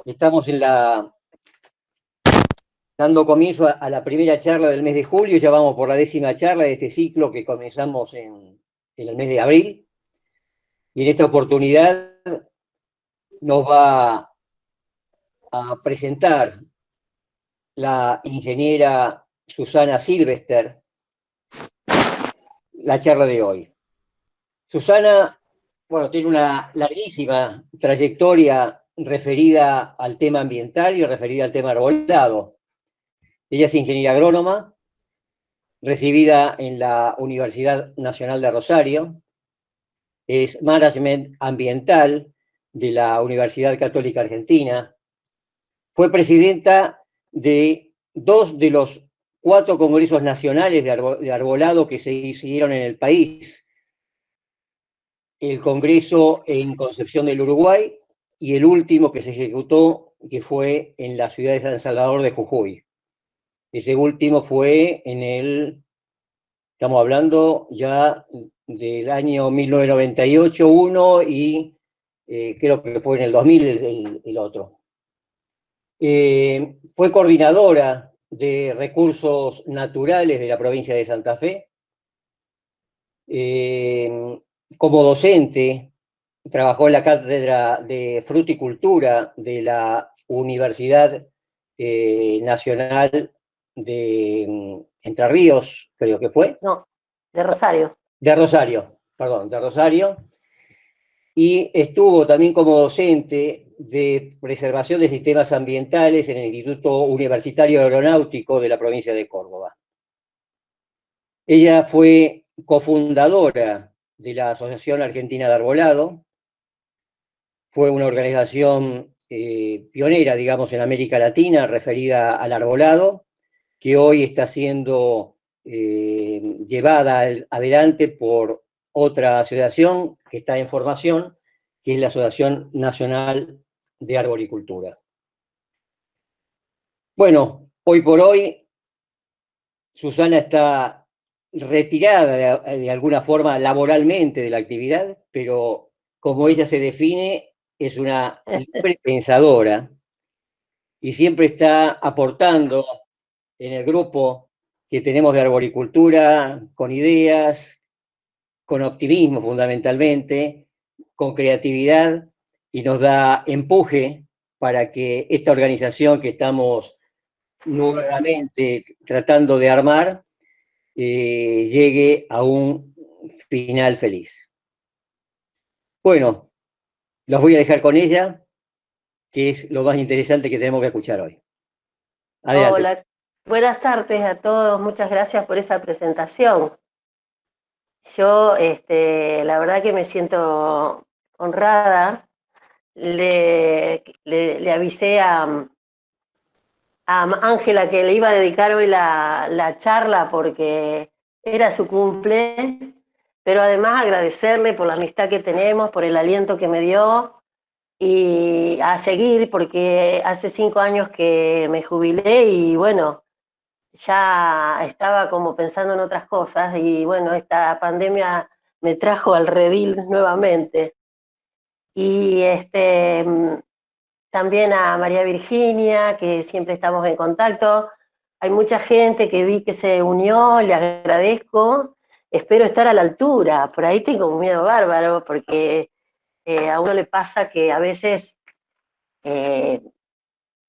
Estamos dando comienzo a la primera charla del mes de julio, ya vamos por la 10ª charla de este ciclo que comenzamos en el mes de abril, y en esta oportunidad nos va a presentar la ingeniera Susana Silvester la charla de hoy. Susana, bueno, tiene una larguísima trayectoria referida al tema ambiental y referida al tema arbolado. Ella es ingeniera agrónoma, recibida en la Universidad Nacional de Rosario, es Management Ambiental de la Universidad Católica Argentina, fue presidenta de 2 de los 4 congresos nacionales de arbolado que se hicieron en el país, el congreso en Concepción del Uruguay y el último que se ejecutó, que fue en la ciudad de San Salvador de Jujuy. Ese último fue estamos hablando ya del año 1998 uno y creo que fue en el 2000 el otro. Fue coordinadora de recursos naturales de la provincia de Santa Fe. Como docente, trabajó en la cátedra de fruticultura de la Universidad Nacional de Entre Ríos, creo que fue. No, de Rosario. De Rosario, perdón, de Rosario. Y estuvo también como docente de preservación de sistemas ambientales en el Instituto Universitario Aeronáutico de la provincia de Córdoba. Ella fue cofundadora de la Asociación Argentina de Arbolado, fue una organización pionera, digamos, en América Latina referida al arbolado, que hoy está siendo llevada adelante por otra asociación que está en formación, que es la Asociación Nacional de Arboricultura. Bueno, hoy por hoy Susana está retirada de alguna forma laboralmente de la actividad, pero como ella se define, es una libre pensadora y siempre está aportando en el grupo que tenemos de arboricultura con ideas, con optimismo fundamentalmente, con creatividad, y nos da empuje para que esta organización que estamos nuevamente tratando de armar llegue a un final feliz. Bueno, los voy a dejar con ella, que es lo más interesante que tenemos que escuchar hoy. Adelante. Hola, buenas tardes a todos, muchas gracias por esa presentación. Yo, la verdad que me siento honrada. Le avisé a Ángela que le iba a dedicar hoy la charla porque era su cumple, pero además agradecerle por la amistad que tenemos, por el aliento que me dio y a seguir porque hace 5 años que me jubilé y bueno, ya estaba como pensando en otras cosas y bueno, esta pandemia me trajo al redil nuevamente. Y también a María Virginia, que siempre estamos en contacto. Hay mucha gente que vi que se unió, le agradezco. Espero estar a la altura. Por ahí tengo un miedo bárbaro, porque a uno le pasa que a veces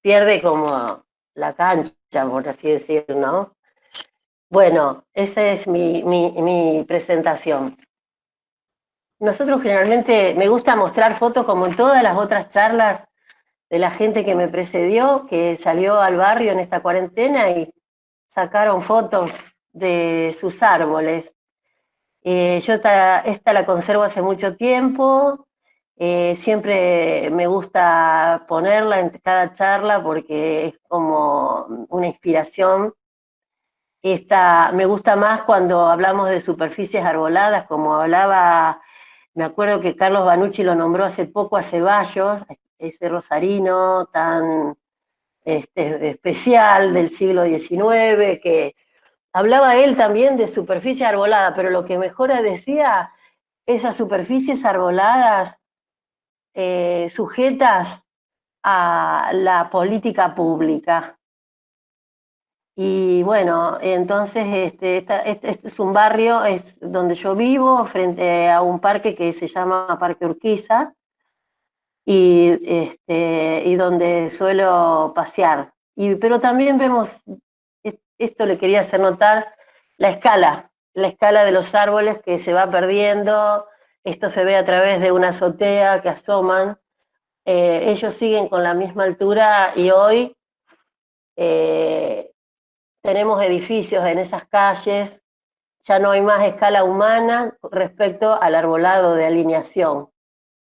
pierde como la cancha, por así decirlo, ¿no? Bueno, esa es mi presentación. Nosotros generalmente, me gusta mostrar fotos como en todas las otras charlas de la gente que me precedió, que salió al barrio en esta cuarentena y sacaron fotos de sus árboles. Yo esta la conservo hace mucho tiempo, siempre me gusta ponerla en cada charla porque es como una inspiración. Me gusta más cuando hablamos de superficies arboladas, como hablaba, me acuerdo que Carlos Banucci lo nombró hace poco a Ceballos, ese rosarino tan especial del siglo XIX, que hablaba él también de superficie arbolada, pero lo que mejor decía, esas superficies arboladas sujetas a la política pública. Y bueno, entonces este es un barrio, es donde yo vivo, frente a un parque que se llama Parque Urquiza, y donde suelo pasear. Pero también vemos, esto le quería hacer notar, la escala de los árboles que se va perdiendo. Esto se ve a través de una azotea que asoman. Ellos siguen con la misma altura y hoy tenemos edificios en esas calles, ya no hay más escala humana respecto al arbolado de alineación.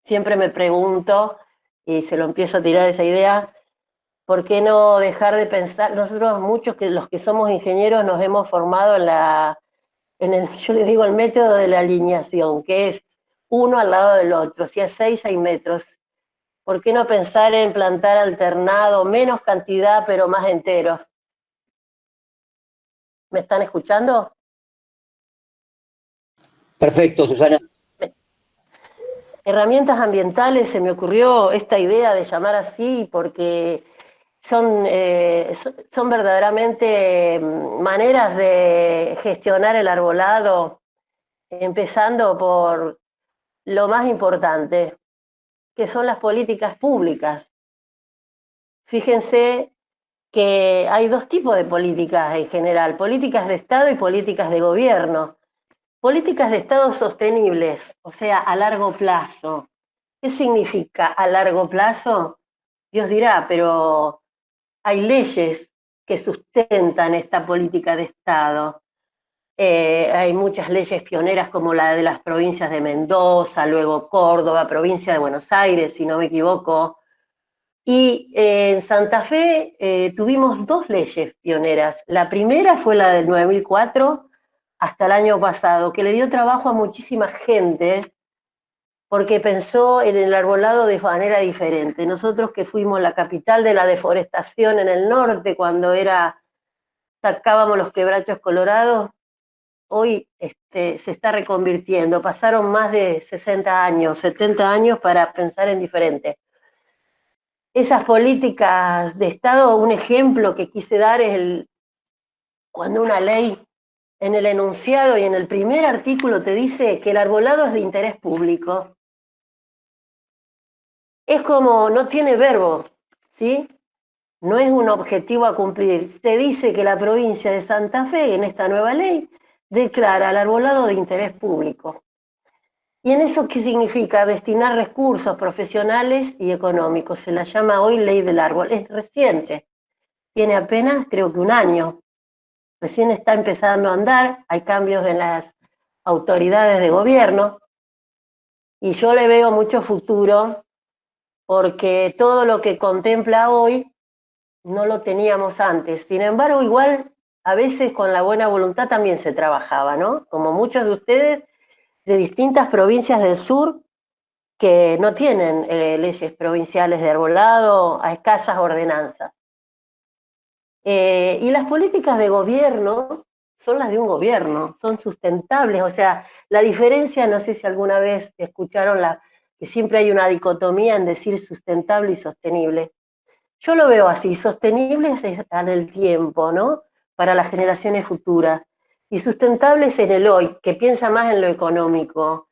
Siempre me pregunto, y se lo empiezo a tirar esa idea, ¿por qué no dejar de pensar? Nosotros, muchos que los que somos ingenieros, nos hemos formado yo les digo, el método de la alineación, que es uno al lado del otro. Si es 6 hay metros. ¿Por qué no pensar en plantar alternado, menos cantidad, pero más enteros? ¿Me están escuchando? Perfecto, Susana. Herramientas ambientales, se me ocurrió esta idea de llamar así porque son verdaderamente maneras de gestionar el arbolado, empezando por lo más importante, que son las políticas públicas. Fíjense que hay dos tipos de políticas en general, políticas de Estado y políticas de gobierno. Políticas de Estado sostenibles, o sea, a largo plazo. ¿Qué significa a largo plazo? Dios dirá, pero hay leyes que sustentan esta política de Estado. Hay muchas leyes pioneras como la de las provincias de Mendoza, luego Córdoba, provincia de Buenos Aires, si no me equivoco. Y en Santa Fe tuvimos dos leyes pioneras. La primera fue la del 9004 hasta el año pasado, que le dio trabajo a muchísima gente porque pensó en el arbolado de manera diferente. Nosotros que fuimos la capital de la deforestación en el norte, cuando sacábamos los quebrachos colorados, hoy se está reconvirtiendo. Pasaron más de 60 años, 70 años para pensar en diferente. Esas políticas de Estado, un ejemplo que quise dar es cuando una ley en el enunciado y en el primer artículo te dice que el arbolado es de interés público. Es como, no tiene verbo, ¿sí? No es un objetivo a cumplir. Se dice que la provincia de Santa Fe, en esta nueva ley, declara el arbolado de interés público. ¿Y en eso qué significa? Destinar recursos profesionales y económicos. Se la llama hoy Ley del Árbol. Es reciente. Tiene apenas, creo que un año. Recién está empezando a andar. Hay cambios en las autoridades de gobierno. Y yo le veo mucho futuro porque todo lo que contempla hoy no lo teníamos antes. Sin embargo, igual a veces con la buena voluntad también se trabajaba, ¿no? Como muchos de ustedes de distintas provincias del sur que no tienen leyes provinciales de arbolado a escasas ordenanzas. Y las políticas de gobierno son las de un gobierno, son sustentables, o sea, la diferencia, no sé si alguna vez escucharon que siempre hay una dicotomía en decir sustentable y sostenible. Yo lo veo así, sostenibles en el tiempo, ¿no? Para las generaciones futuras, y sustentables en el hoy, que piensa más en lo económico,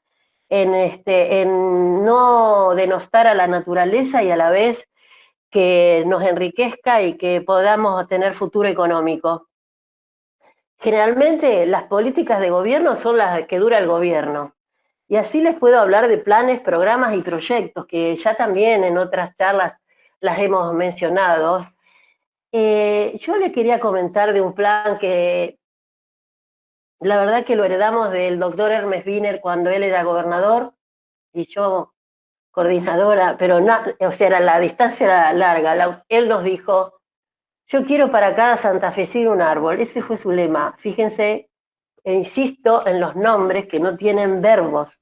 en no denostar a la naturaleza y a la vez que nos enriquezca y que podamos tener futuro económico. Generalmente las políticas de gobierno son las que dura el gobierno. Y así les puedo hablar de planes, programas y proyectos que ya también en otras charlas las hemos mencionado. Yo le quería comentar de un plan que la verdad que lo heredamos del doctor Hermes Wiener cuando él era gobernador y yo coordinadora, pero o sea, la distancia era larga. Él nos dijo, yo quiero para cada santafesino un árbol. Ese fue su lema. Fíjense, e insisto en los nombres que no tienen verbos.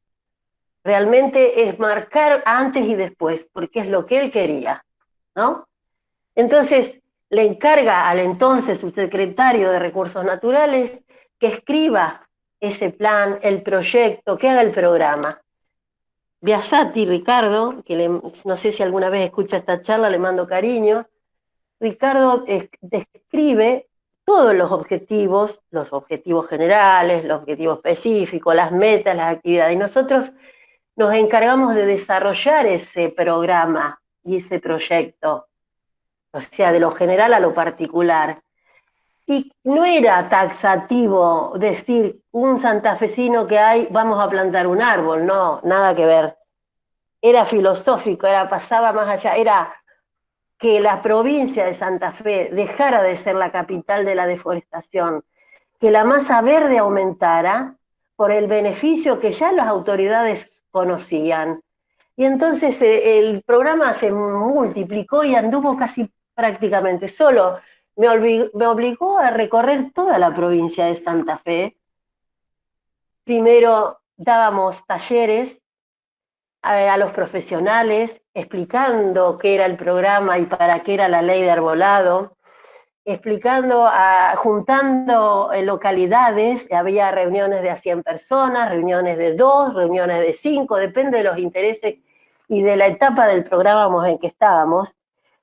Realmente es marcar antes y después, porque es lo que él quería, ¿no? Entonces, le encarga al entonces subsecretario de Recursos Naturales que escriba ese plan, el proyecto, que haga el programa. Biasati, Ricardo, no sé si alguna vez escucha esta charla, le mando cariño. Ricardo describe todos los objetivos generales, los objetivos específicos, las metas, las actividades. Y nosotros nos encargamos de desarrollar ese programa y ese proyecto, o sea, de lo general a lo particular. Y no era taxativo decir un santafesino que hay, vamos a plantar un árbol, no, nada que ver. Era filosófico, pasaba más allá, era que la provincia de Santa Fe dejara de ser la capital de la deforestación, que la masa verde aumentara por el beneficio que ya las autoridades conocían. Y entonces el programa se multiplicó y anduvo casi prácticamente solo. Me obligó a recorrer toda la provincia de Santa Fe. Primero dábamos talleres a los profesionales, explicando qué era el programa y para qué era la ley de arbolado, explicando, juntando localidades, había reuniones de a 100 personas, reuniones de 2, reuniones de 5, depende de los intereses y de la etapa del programa en que estábamos.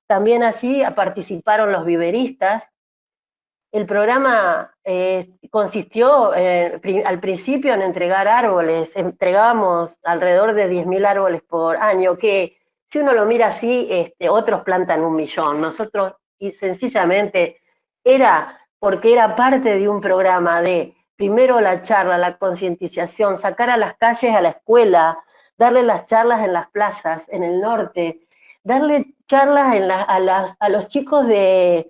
También allí participaron los viveristas. El programa consistió al principio en entregar árboles, entregábamos alrededor de 10.000 árboles por año, que si uno lo mira así, otros plantan 1.000.000. Nosotros, y sencillamente, era porque era parte de un programa de, primero la charla, la concientización, sacar a las calles a la escuela, darle las charlas en las plazas, en el norte, darle charlas a los chicos de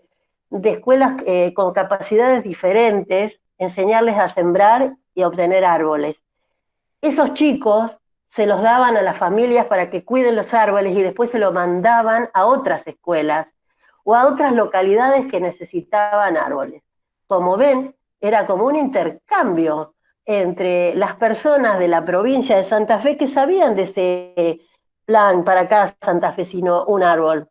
escuelas con capacidades diferentes, enseñarles a sembrar y a obtener árboles. Esos chicos se los daban a las familias para que cuiden los árboles y después se lo mandaban a otras escuelas o a otras localidades que necesitaban árboles. Como ven, era como un intercambio entre las personas de la provincia de Santa Fe que sabían de ese plan para cada santafesino un árbol.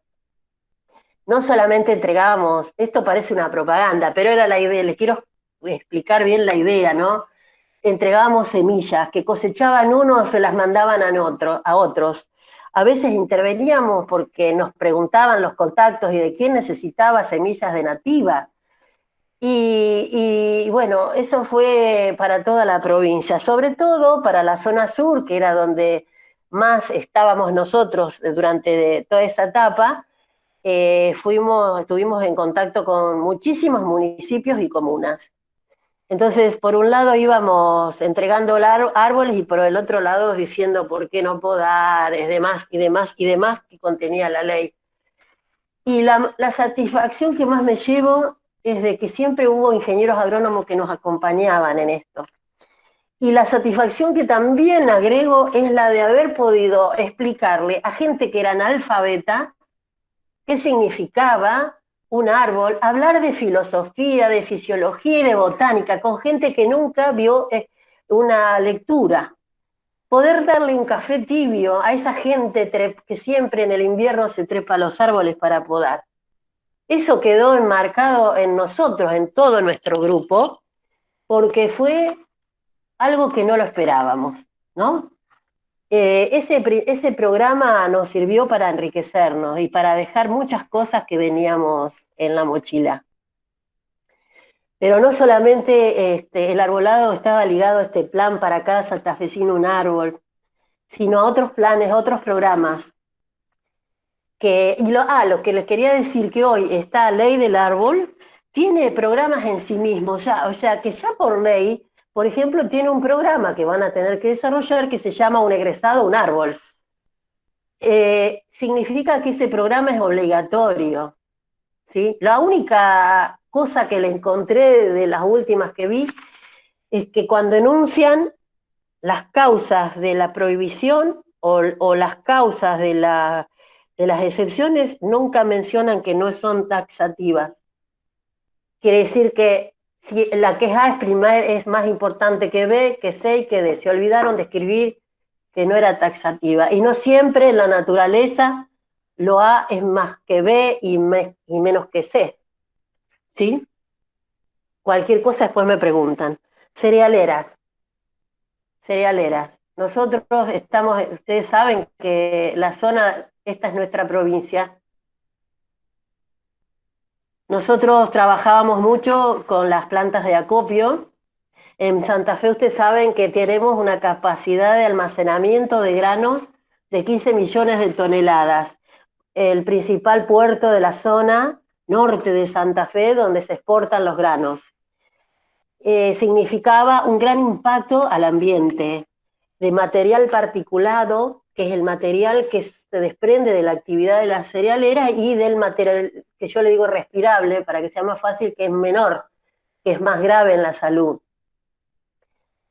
No solamente entregábamos, esto parece una propaganda, pero era la idea, les quiero explicar bien la idea, ¿no? Entregábamos semillas que cosechaban unos, se las mandaban a otros. A veces interveníamos porque nos preguntaban los contactos y de quién necesitaba semillas de nativa. Y bueno, eso fue para toda la provincia, sobre todo para la zona sur, que era donde más estábamos nosotros durante toda esa etapa. Estuvimos en contacto con muchísimos municipios y comunas. Entonces, por un lado íbamos entregando árboles y por el otro lado diciendo por qué no podar, es demás y demás y demás que contenía la ley. Y la satisfacción que más me llevo es de que siempre hubo ingenieros agrónomos que nos acompañaban en esto. Y la satisfacción que también agrego es la de haber podido explicarle a gente que era analfabeta qué significaba un árbol, hablar de filosofía, de fisiología y de botánica con gente que nunca vio una lectura. Poder darle un café tibio a esa gente que siempre en el invierno se trepa a los árboles para podar. Eso quedó enmarcado en nosotros, en todo nuestro grupo, porque fue algo que no lo esperábamos, ¿no? Ese programa nos sirvió para enriquecernos y para dejar muchas cosas que veníamos en la mochila. Pero no solamente el arbolado estaba ligado a este plan para cada santafesino un árbol, sino a otros planes, a otros programas. Lo que les quería decir, que hoy esta ley del árbol tiene programas en sí mismos, o sea que ya por ley, por ejemplo, tiene un programa que van a tener que desarrollar que se llama Un egresado, un árbol. Significa que ese programa es obligatorio, ¿sí? La única cosa que le encontré de las últimas que vi es que cuando enuncian las causas de la prohibición o las causas de las excepciones, nunca mencionan que no son taxativas. Quiere decir que si la que es A es más importante que B, que C y que D. Se olvidaron de escribir que no era taxativa. Y no siempre en la naturaleza lo A es más que B y menos que C. ¿Sí? Cualquier cosa después me preguntan. Cerealeras. Nosotros estamos, ustedes saben que la zona, esta es nuestra provincia. Nosotros trabajábamos mucho con las plantas de acopio. En Santa Fe ustedes saben que tenemos una capacidad de almacenamiento de granos de 15 millones de toneladas. El principal puerto de la zona norte de Santa Fe, donde se exportan los granos. Significaba un gran impacto al ambiente, de material particulado, que es el material que se desprende de la actividad de la cerealera, y del material que yo le digo respirable, para que sea más fácil, que es menor, que es más grave en la salud.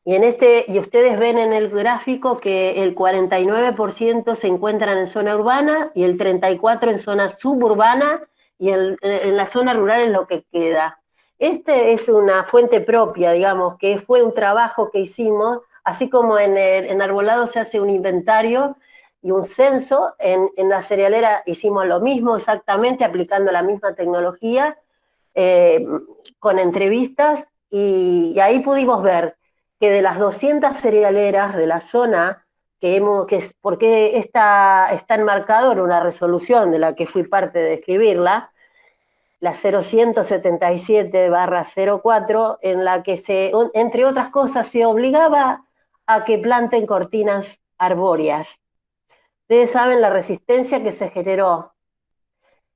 Y ustedes ven en el gráfico que el 49% se encuentran en zona urbana y el 34% en zona suburbana, y en la zona rural es lo que queda. Este es una fuente propia, digamos, que fue un trabajo que hicimos, así como en arbolado se hace un inventario y un censo, en la cerealera hicimos lo mismo exactamente, aplicando la misma tecnología, eh, con entrevistas, y ahí pudimos ver que de las 200 cerealeras de la zona, porque está enmarcado en una resolución de la que fui parte de escribirla, la 0177/04, en la que entre otras cosas, se obligaba a que planten cortinas arbóreas. Ustedes saben la resistencia que se generó.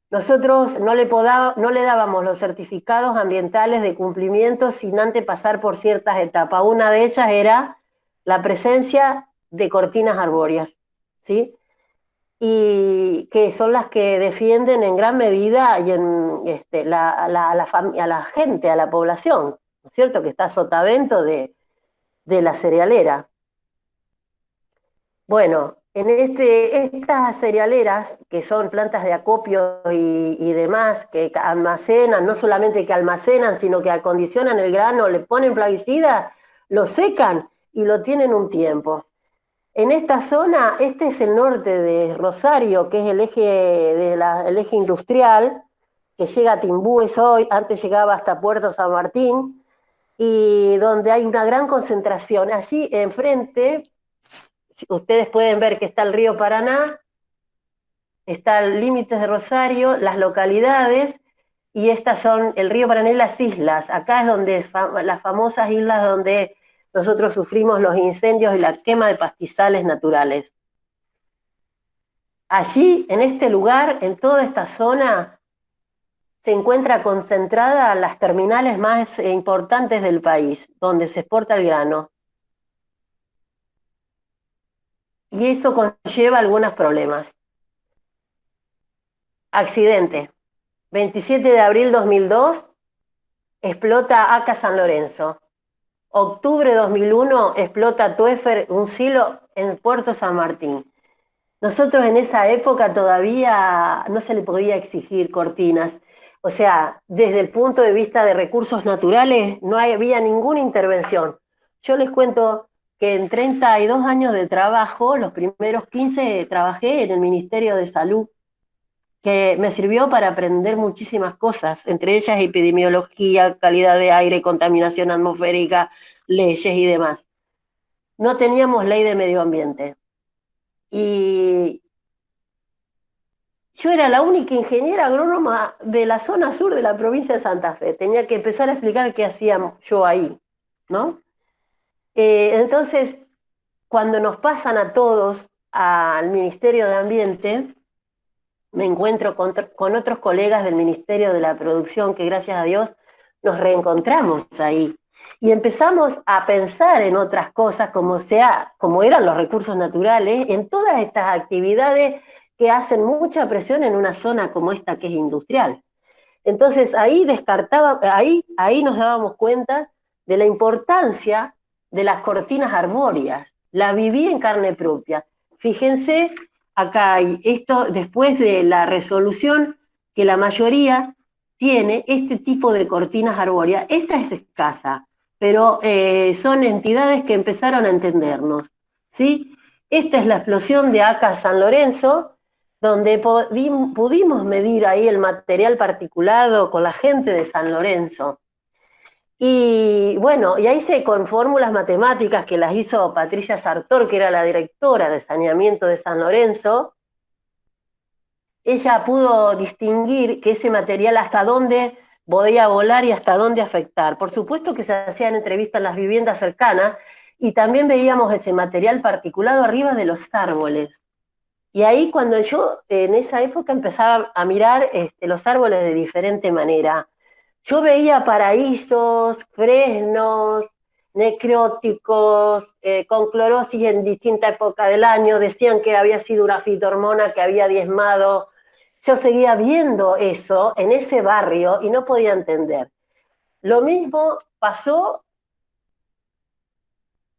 Nosotros no le dábamos los certificados ambientales de cumplimiento sin antes pasar por ciertas etapas. Una de ellas era la presencia de cortinas arbóreas, ¿sí? Y que son las que defienden en gran medida y a la gente, a la población, ¿no es cierto?, que está sotavento de la cerealera. Bueno, estas cerealeras, que son plantas de acopio y demás, que almacenan, no solamente que almacenan, sino que acondicionan el grano, le ponen plaguicida, lo secan y lo tienen un tiempo. En esta zona, este es el norte de Rosario, que es el eje industrial, que llega a Timbúes hoy, antes llegaba hasta Puerto San Martín, y donde hay una gran concentración. Allí enfrente, ustedes pueden ver que está el río Paraná, está el límite de Rosario, las localidades, y estas son el río Paraná y las islas. Acá es donde las famosas islas donde nosotros sufrimos los incendios y la quema de pastizales naturales. Allí, en este lugar, en toda esta zona, se encuentra concentrada las terminales más importantes del país, donde se exporta el grano. Y eso conlleva algunos problemas. Accidente. 27 de abril 2002, explota ACA San Lorenzo. Octubre de 2001, explota Tuefer, un silo en Puerto San Martín. Nosotros en esa época todavía no se le podía exigir cortinas. O sea, desde el punto de vista de recursos naturales no había ninguna intervención. Yo les cuento que en 32 años de trabajo, los primeros 15 trabajé en el Ministerio de Salud, que me sirvió para aprender muchísimas cosas, entre ellas epidemiología, calidad de aire, contaminación atmosférica, leyes y demás. No teníamos ley de medio ambiente. Y yo era la única ingeniera agrónoma de la zona sur de la provincia de Santa Fe. Tenía que empezar a explicar qué hacía yo ahí, ¿no? Entonces, cuando nos pasan a todos al Ministerio de Ambiente, me encuentro con otros colegas del Ministerio de la Producción, que gracias a Dios nos reencontramos ahí. Y empezamos a pensar en otras cosas, como eran los recursos naturales, en todas estas actividades que hacen mucha presión en una zona como esta, que es industrial. Entonces ahí nos dábamos cuenta de la importancia de las cortinas arbóreas. La viví en carne propia. Fíjense, acá hay esto después de la resolución, que la mayoría tiene este tipo de cortinas arbóreas. Esta es escasa, pero son entidades que empezaron a entendernos, ¿sí? Esta es la explosión de ACA San Lorenzo, donde pudimos medir ahí el material particulado con la gente de San Lorenzo. Y bueno, y ahí con fórmulas matemáticas que las hizo Patricia Sartor, que era la directora de saneamiento de San Lorenzo, ella pudo distinguir que ese material hasta dónde podía volar y hasta dónde afectar. Por supuesto que se hacían entrevistas en las viviendas cercanas y también veíamos ese material particulado arriba de los árboles. Y ahí cuando yo en esa época empezaba a mirar los árboles de diferente manera, yo veía paraísos, fresnos, necróticos, con clorosis en distinta época del año, decían que había sido una fitohormona que había diezmado. Yo seguía viendo eso en ese barrio y no podía entender. Lo mismo pasó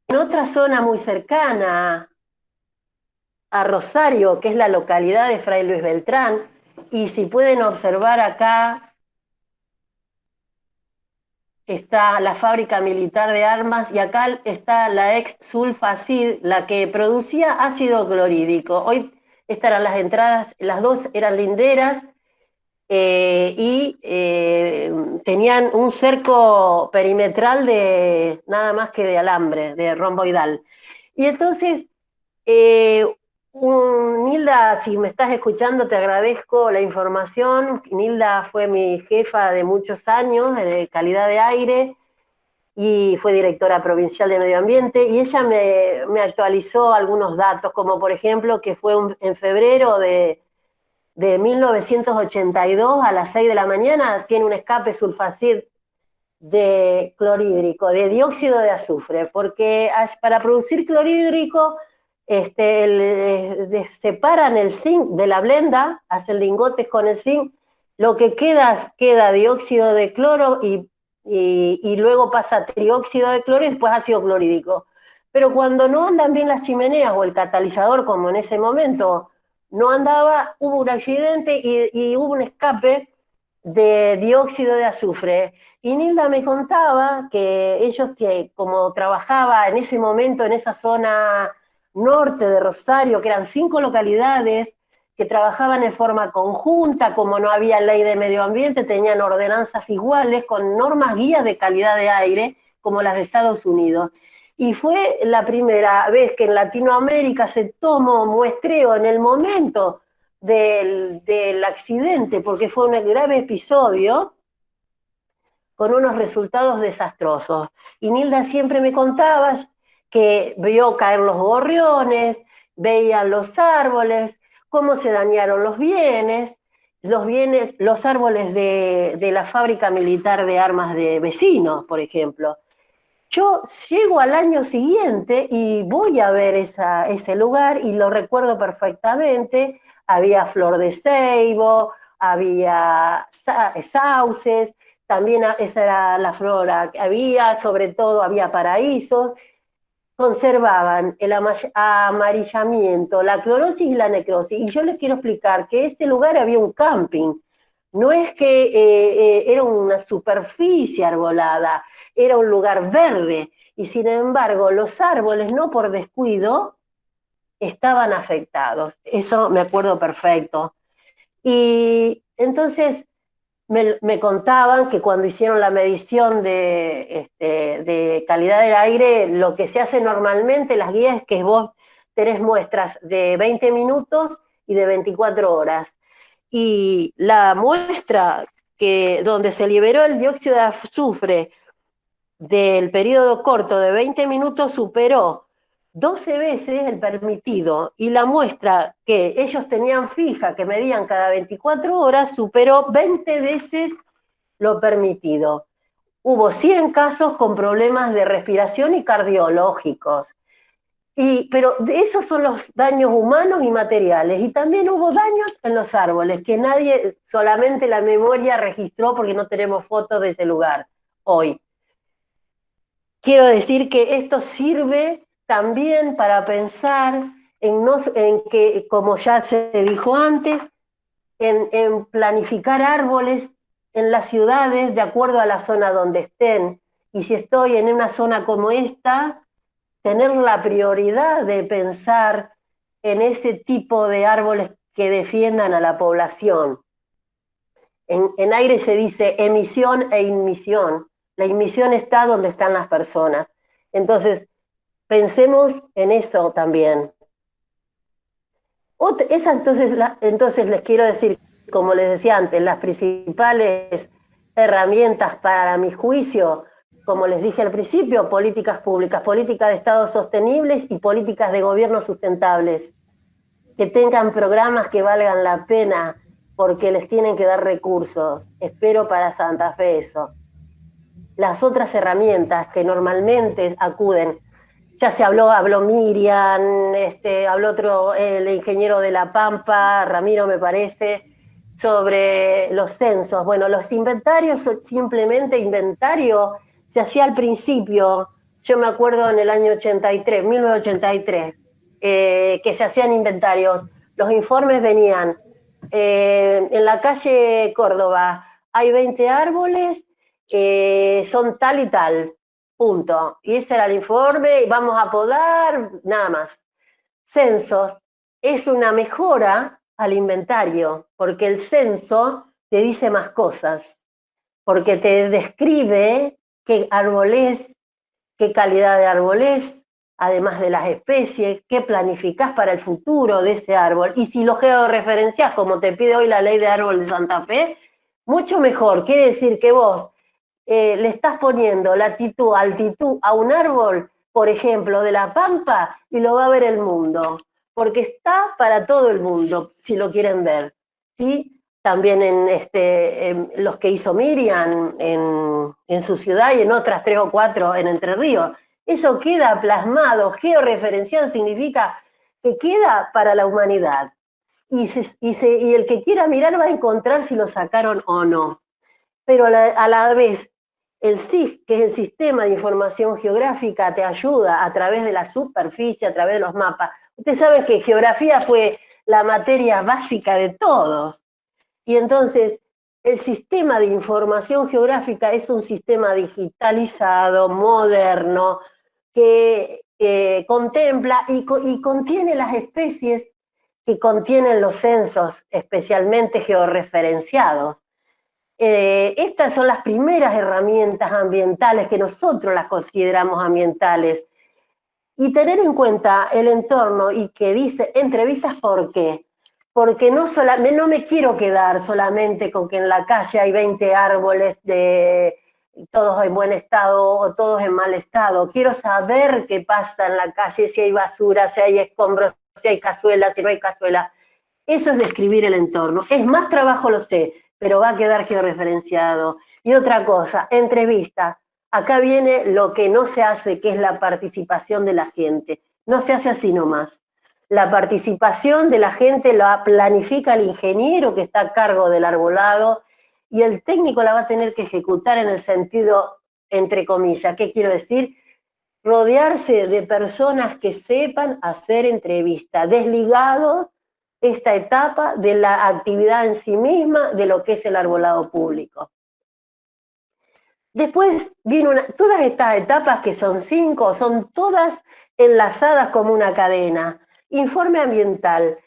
en otra zona muy cercana a Rosario, que es la localidad de Fray Luis Beltrán, y si pueden observar acá está la fábrica militar de armas y acá está la ex Sulfacid, la que producía ácido clorhídrico. Hoy estas eran las entradas, las dos eran linderas y tenían un cerco perimetral de nada más que de alambre, de romboidal. Y entonces, eh, Nilda, si me estás escuchando, te agradezco la información. Nilda fue mi jefa de muchos años de calidad de aire y fue directora provincial de medio ambiente y ella me actualizó algunos datos, como por ejemplo que fue en febrero de 1982 a las 6 de la mañana, tiene un escape sulfacid de clorhídrico, de dióxido de azufre, porque para producir clorhídrico separan el zinc de la blenda, hacen lingotes con el zinc, lo que queda dióxido de cloro y luego pasa trióxido de cloro y después ácido clorhídrico. Pero cuando no andan bien las chimeneas o el catalizador, como en ese momento no andaba, hubo un accidente y hubo un escape de dióxido de azufre. Y Nilda me contaba que ellos, que como trabajaba en ese momento en esa zona norte de Rosario, que eran 5 localidades que trabajaban en forma conjunta, como no había ley de medio ambiente, tenían ordenanzas iguales con normas guías de calidad de aire, como las de Estados Unidos. Y fue la primera vez que en Latinoamérica se tomó muestreo en el momento del accidente, porque fue un grave episodio con unos resultados desastrosos. Y Nilda siempre me contaba que vio caer los gorriones, veían los árboles, cómo se dañaron los árboles de la fábrica militar de armas de vecinos, por ejemplo. Yo llego al año siguiente y voy a ver ese lugar y lo recuerdo perfectamente. Había flor de ceibo, había sauces, también esa era la flora que había, sobre todo había paraísos. Conservaban el amarillamiento, la clorosis y la necrosis. Y yo les quiero explicar que ese lugar había un camping. No es que era una superficie arbolada, era un lugar verde. Y sin embargo, los árboles, no por descuido, estaban afectados. Eso me acuerdo perfecto. Y entonces me contaban que cuando hicieron la medición de calidad del aire, lo que se hace normalmente, las guías, es que vos tenés muestras de 20 minutos y de 24 horas. Y la muestra donde se liberó el dióxido de azufre del periodo corto de 20 minutos superó 12 veces el permitido y la muestra que ellos tenían fija, que medían cada 24 horas, superó 20 veces lo permitido. Hubo 100 casos con problemas de respiración y cardiológicos. Pero esos son los daños humanos y materiales. Y también hubo daños en los árboles, que nadie, solamente la memoria registró porque no tenemos fotos de ese lugar hoy. Quiero decir que esto sirve también para pensar en que, como ya se dijo antes, en planificar árboles en las ciudades de acuerdo a la zona donde estén. Y si estoy en una zona como esta, tener la prioridad de pensar en ese tipo de árboles que defiendan a la población. En aire se dice emisión e inmisión. La inmisión está donde están las personas. Entonces, pensemos en eso también. Entonces les quiero decir, como les decía antes, las principales herramientas para mi juicio, como les dije al principio, políticas públicas, políticas de Estado sostenibles y políticas de gobierno sustentables, que tengan programas que valgan la pena porque les tienen que dar recursos. Espero para Santa Fe eso. Las otras herramientas que normalmente acuden, ya se habló Miriam, habló otro, el ingeniero de La Pampa, Ramiro me parece, sobre los censos. Bueno, los inventarios, simplemente inventario, se hacía al principio, yo me acuerdo en el año 83, 1983, que se hacían inventarios. Los informes venían, en la calle Córdoba hay 20 árboles, son tal y tal, punto. Y ese era el informe, y vamos a podar, nada más. Censos es una mejora al inventario, porque el censo te dice más cosas, porque te describe qué árbol es, qué calidad de árbol es, además de las especies, qué planificás para el futuro de ese árbol. Y si lo georreferenciás, como te pide hoy la ley de árbol de Santa Fe, mucho mejor. Quiere decir que vos le estás poniendo latitud, altitud a un árbol, por ejemplo, de la Pampa, y lo va a ver el mundo, porque está para todo el mundo, si lo quieren ver. ¿Sí? También en los que hizo Miriam en su ciudad y en otras 3 o 4 en Entre Ríos. Eso queda plasmado, georreferenciado, significa que queda para la humanidad. Y el que quiera mirar va a encontrar si lo sacaron o no. Pero a la vez, el SIG, que es el Sistema de Información Geográfica, te ayuda a través de la superficie, a través de los mapas. Ustedes saben que geografía fue la materia básica de todos. Y entonces, el sistema de información geográfica es un sistema digitalizado, moderno, que contempla y contiene las especies que contienen los censos, especialmente georreferenciados. Estas son las primeras herramientas ambientales que nosotros las consideramos ambientales. Y tener en cuenta el entorno y que dice entrevistas, ¿por qué? Porque no me quiero quedar solamente con que en la calle hay 20 árboles, todos en buen estado o todos en mal estado. Quiero saber qué pasa en la calle, si hay basura, si hay escombros, si hay cazuelas, si no hay cazuelas. Eso es describir el entorno. Es más trabajo, lo sé, pero va a quedar georreferenciado. Y otra cosa, entrevista. Acá viene lo que no se hace, que es la participación de la gente. No se hace así nomás. La participación de la gente la planifica el ingeniero que está a cargo del arbolado y el técnico la va a tener que ejecutar en el sentido, entre comillas. ¿Qué quiero decir? Rodearse de personas que sepan hacer entrevistas, desligados esta etapa de la actividad en sí misma de lo que es el arbolado público. Después viene todas estas etapas, que son 5, son todas enlazadas como una cadena. Informe ambiental.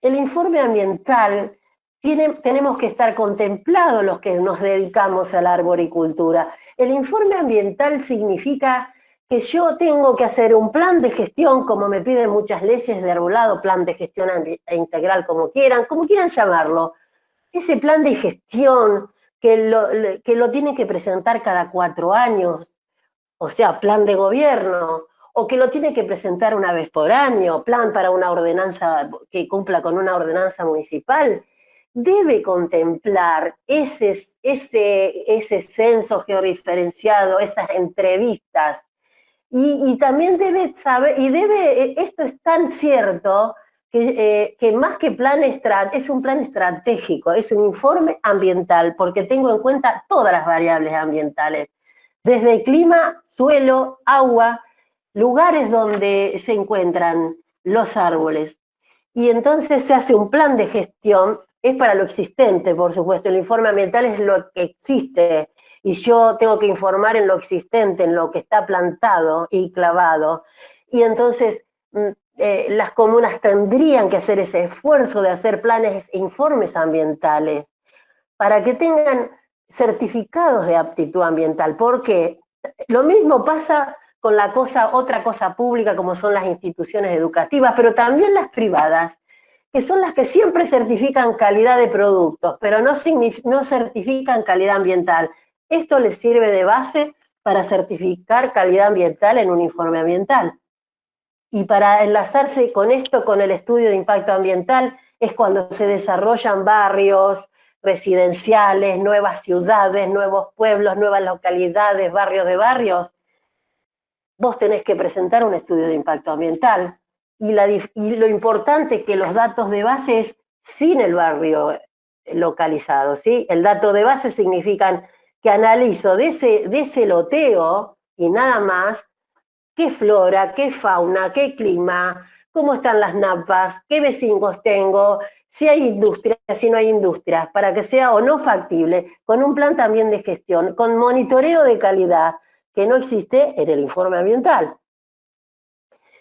El informe ambiental tenemos que estar contemplados los que nos dedicamos a la arboricultura. El informe ambiental significa que yo tengo que hacer un plan de gestión, como me piden muchas leyes de arbolado, plan de gestión integral, como quieran llamarlo. Ese plan de gestión que lo tiene que presentar cada 4 años, o sea, plan de gobierno, o que lo tiene que presentar una vez por año, plan para una ordenanza que cumpla con una ordenanza municipal, debe contemplar ese censo georreferenciado, esas entrevistas. Y también debe saber, esto es tan cierto, que más que plan es un plan estratégico, es un informe ambiental, porque tengo en cuenta todas las variables ambientales, desde el clima, suelo, agua, lugares donde se encuentran los árboles. Y entonces se hace un plan de gestión, es para lo existente, por supuesto, el informe ambiental es lo que existe, y yo tengo que informar en lo existente, en lo que está plantado y clavado. Y entonces las comunas tendrían que hacer ese esfuerzo de hacer planes e informes ambientales para que tengan certificados de aptitud ambiental, porque lo mismo pasa con otra cosa pública como son las instituciones educativas, pero también las privadas, que son las que siempre certifican calidad de productos, pero no certifican calidad ambiental. Esto les sirve de base para certificar calidad ambiental en un informe ambiental. Y para enlazarse con esto, con el estudio de impacto ambiental, es cuando se desarrollan barrios residenciales, nuevas ciudades, nuevos pueblos, nuevas localidades, barrios de barrios. Vos tenés que presentar un estudio de impacto ambiental. Y lo importante es que los datos de base es sin el barrio localizado, ¿sí? El dato de base significa que analizo de ese loteo y nada más qué flora, qué fauna, qué clima, cómo están las napas, qué vecinos tengo, si hay industrias, si no hay industrias, para que sea o no factible, con un plan también de gestión, con monitoreo de calidad, que no existe en el informe ambiental.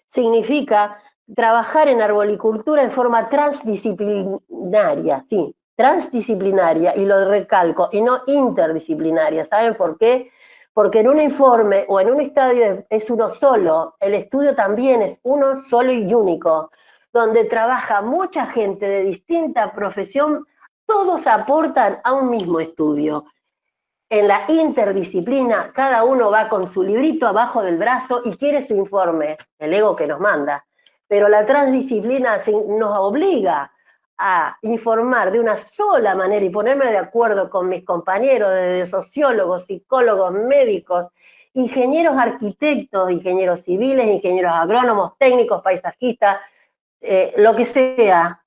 Significa trabajar en arbolicultura en forma transdisciplinaria, sí, transdisciplinaria, y lo recalco, y no interdisciplinaria. ¿Saben por qué? Porque en un informe o en un estadio es uno solo, el estudio también es uno solo y único, donde trabaja mucha gente de distinta profesión, todos aportan a un mismo estudio. En la interdisciplina, cada uno va con su librito abajo del brazo y quiere su informe, el ego que nos manda. Pero la transdisciplina nos obliga a informar de una sola manera y ponerme de acuerdo con mis compañeros, desde sociólogos, psicólogos, médicos, ingenieros arquitectos, ingenieros civiles, ingenieros agrónomos, técnicos, paisajistas, lo que sea,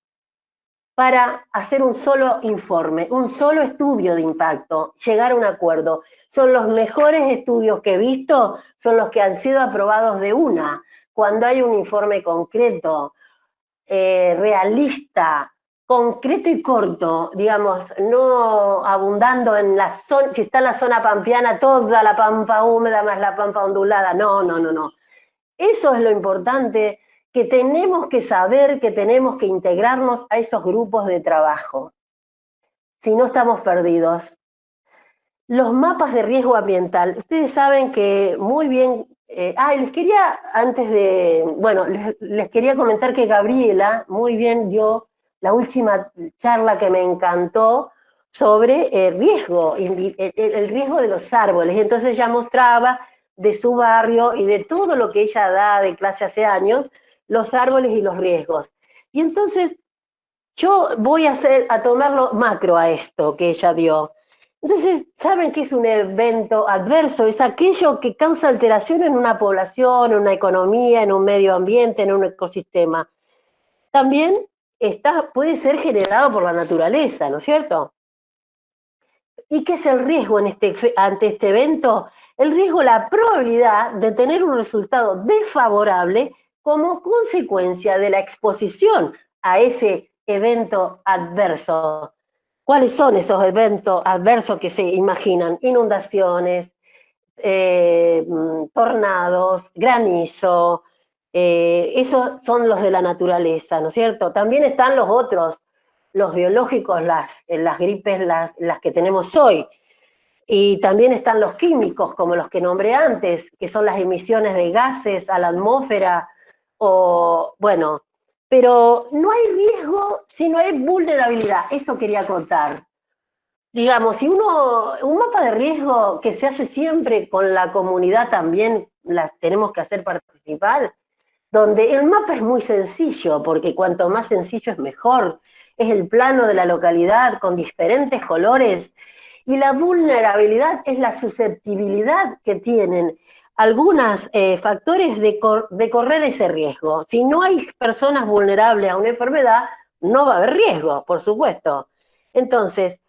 para hacer un solo informe, un solo estudio de impacto, llegar a un acuerdo. Son los mejores estudios que he visto, son los que han sido aprobados de una. Cuando hay un informe concreto, realista, concreto y corto, digamos, no abundando en la zona, si está en la zona pampeana, toda la pampa húmeda más la pampa ondulada, no, no, no, no. Eso es lo importante, que tenemos que saber, que tenemos que integrarnos a esos grupos de trabajo. Si no, estamos perdidos. Los mapas de riesgo ambiental. Ustedes saben que muy bien... les quería, antes de... Bueno, les quería comentar que Gabriela muy bien dio la última charla que me encantó sobre el riesgo de los árboles. Y entonces ella mostraba de su barrio y de todo lo que ella da de clase hace años, los árboles y los riesgos. Y entonces yo voy a tomarlo macro a esto que ella dio. Entonces, ¿saben qué es un evento adverso? Es aquello que causa alteración en una población, en una economía, en un medio ambiente, en un ecosistema. También puede ser generado por la naturaleza, ¿no es cierto? ¿Y qué es el riesgo ante este evento? El riesgo, la probabilidad de tener un resultado desfavorable como consecuencia de la exposición a ese evento adverso. ¿Cuáles son esos eventos adversos que se imaginan? Inundaciones, tornados, granizo, esos son los de la naturaleza, ¿no es cierto? También están los otros, los biológicos, las gripes, las que tenemos hoy. Y también están los químicos, como los que nombré antes, que son las emisiones de gases a la atmósfera, bueno, pero no hay riesgo si no hay vulnerabilidad, eso quería contar. Digamos, si un mapa de riesgo que se hace siempre con la comunidad también, las tenemos que hacer participar, donde el mapa es muy sencillo, porque cuanto más sencillo es mejor, es el plano de la localidad con diferentes colores, y la vulnerabilidad es la susceptibilidad que tienen algunos factores de correr ese riesgo. Si no hay personas vulnerables a una enfermedad, no va a haber riesgo, por supuesto. Entonces,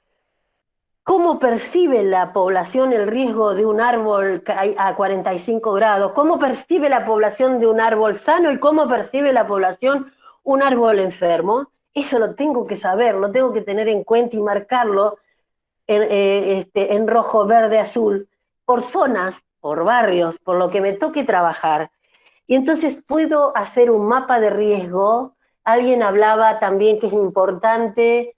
¿cómo percibe la población el riesgo de un árbol a 45 grados? ¿Cómo percibe la población de un árbol sano y cómo percibe la población un árbol enfermo? Eso lo tengo que saber, lo tengo que tener en cuenta y marcarlo en rojo, verde, azul, por zonas, por barrios, por lo que me toque trabajar. Y entonces puedo hacer un mapa de riesgo. Alguien hablaba también que es importante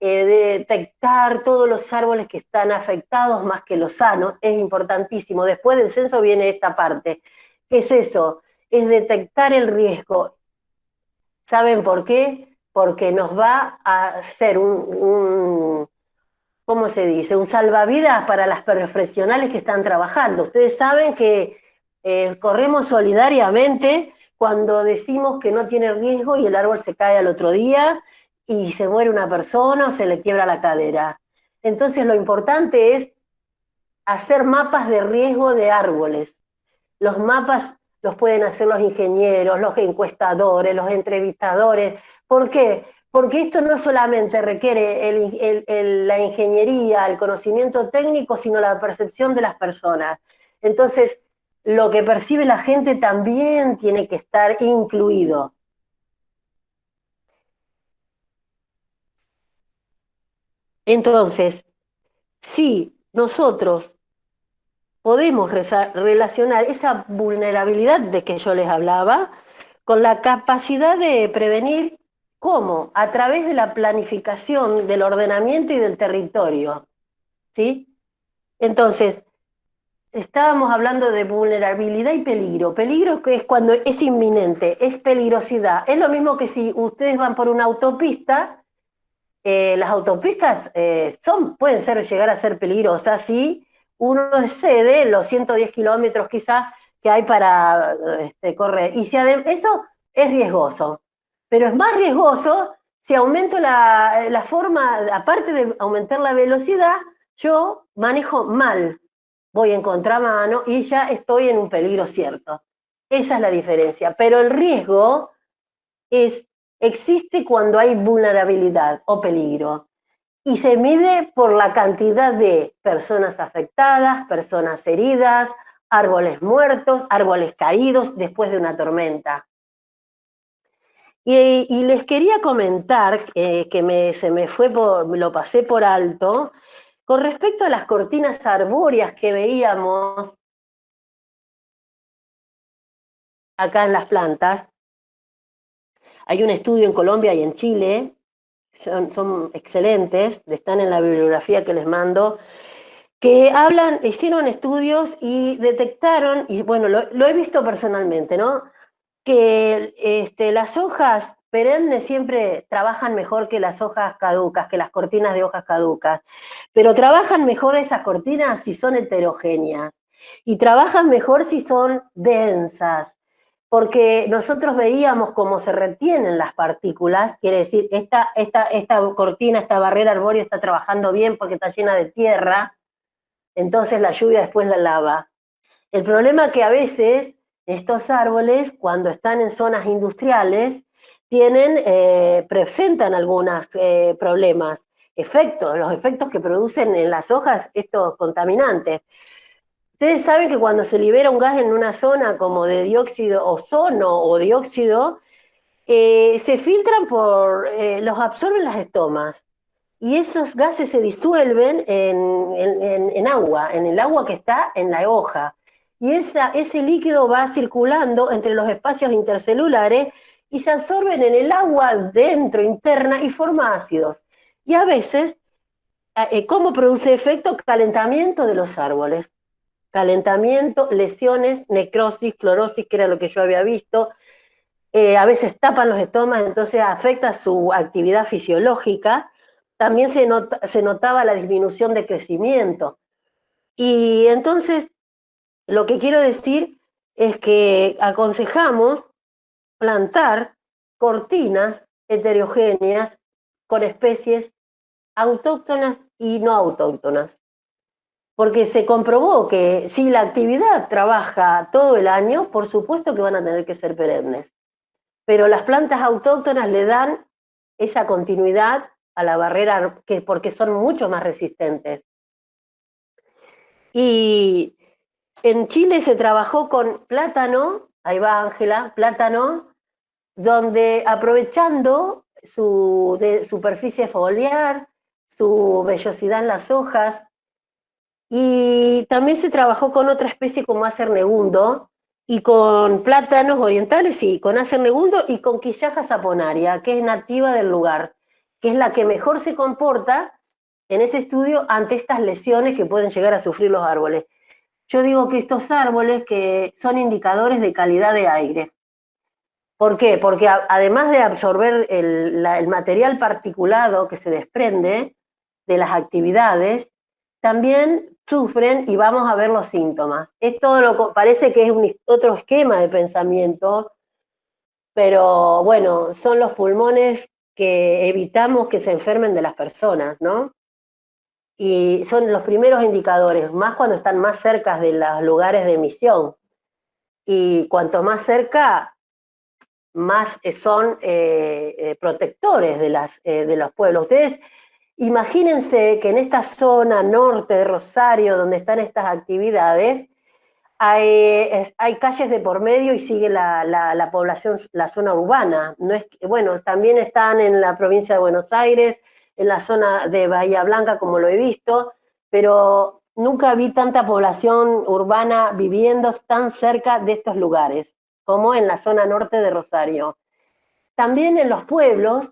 detectar todos los árboles que están afectados más que los sanos, es importantísimo. Después del censo viene esta parte. ¿Qué es eso? Es detectar el riesgo. ¿Saben por qué? Porque nos va a hacer ¿cómo se dice? Un salvavidas para las profesionales que están trabajando. Ustedes saben que corremos solidariamente cuando decimos que no tiene riesgo y el árbol se cae al otro día y se muere una persona o se le quiebra la cadera. Entonces lo importante es hacer mapas de riesgo de árboles. Los mapas los pueden hacer los ingenieros, los encuestadores, los entrevistadores. ¿Por qué? Porque esto no solamente requiere la ingeniería, el conocimiento técnico, sino la percepción de las personas. Entonces, lo que percibe la gente también tiene que estar incluido. Entonces, si nosotros podemos relacionar esa vulnerabilidad de que yo les hablaba con la capacidad de prevenir, ¿cómo? A través de la planificación, del ordenamiento y del territorio, ¿sí? Entonces, estábamos hablando de vulnerabilidad y peligro. Peligro que es cuando es inminente, es peligrosidad. Es lo mismo que si ustedes van por una autopista, las autopistas pueden llegar a ser peligrosas si uno excede los 110 kilómetros quizás que hay para correr. Y si eso es riesgoso, pero es más riesgoso si aumento la forma, aparte de aumentar la velocidad, yo manejo mal, voy en contramano y ya estoy en un peligro cierto. Esa es la diferencia. Pero el riesgo existe cuando hay vulnerabilidad o peligro y se mide por la cantidad de personas afectadas, personas heridas, árboles muertos, árboles caídos después de una tormenta. Y les quería comentar se me fue lo pasé por alto, con respecto a las cortinas arbóreas que veíamos acá en las plantas. Hay un estudio en Colombia y en Chile, son excelentes, están en la bibliografía que les mando, que hicieron estudios y detectaron, y bueno, lo he visto personalmente, ¿no? Que las hojas perennes siempre trabajan mejor que las hojas caducas, que las cortinas de hojas caducas, pero trabajan mejor esas cortinas si son heterogéneas, y trabajan mejor si son densas, porque nosotros veíamos cómo se retienen las partículas, quiere decir, esta cortina, esta barrera arbórea está trabajando bien porque está llena de tierra, entonces la lluvia después la lava. El problema es que a veces estos árboles, cuando están en zonas industriales, presentan algunos problemas, los efectos que producen en las hojas estos contaminantes. Ustedes saben que cuando se libera un gas en una zona como de dióxido, ozono o dióxido, se filtran los absorben las estomas. Y esos gases se disuelven en agua, en el agua que está en la hoja. Y ese líquido va circulando entre los espacios intercelulares y se absorben en el agua dentro, interna, y forma ácidos. Y a veces, ¿cómo produce efecto? Calentamiento de los árboles. Calentamiento, lesiones, necrosis, clorosis, que era lo que yo había visto. A veces tapan los estomas, entonces afecta su actividad fisiológica. También se notaba la disminución de crecimiento. Y entonces, lo que quiero decir es que aconsejamos plantar cortinas heterogéneas con especies autóctonas y no autóctonas. Porque se comprobó que si la actividad trabaja todo el año, por supuesto que van a tener que ser perennes. Pero las plantas autóctonas le dan esa continuidad a la barrera porque son mucho más resistentes. Y en Chile se trabajó con plátano, ahí va Ángela, plátano, donde aprovechando su superficie foliar, su vellosidad en las hojas, y también se trabajó con otra especie como Acer negundo, y con plátanos orientales, y con Acer negundo, y con Quillaja saponaria, que es nativa del lugar. que es la que mejor se comporta en ese estudio ante estas lesiones que pueden llegar a sufrir los árboles. Yo digo que estos árboles que son indicadores de calidad de aire. ¿Por qué? Porque además de absorber el material particulado que se desprende de las actividades, también sufren y vamos a ver los síntomas. Es todo parece que es otro esquema de pensamiento, pero bueno, son los pulmones que evitamos que se enfermen de las personas, ¿no? Y son los primeros indicadores, más cuando están más cerca de los lugares de emisión. Y cuanto más cerca, más son protectores de los pueblos. Ustedes imagínense que en esta zona norte de Rosario, donde están estas actividades, hay calles de por medio y sigue la población, la zona urbana. No es, bueno, también están en la provincia de Buenos Aires, en la zona de Bahía Blanca, como lo he visto, pero nunca vi tanta población urbana viviendo tan cerca de estos lugares, como en la zona norte de Rosario. También en los pueblos,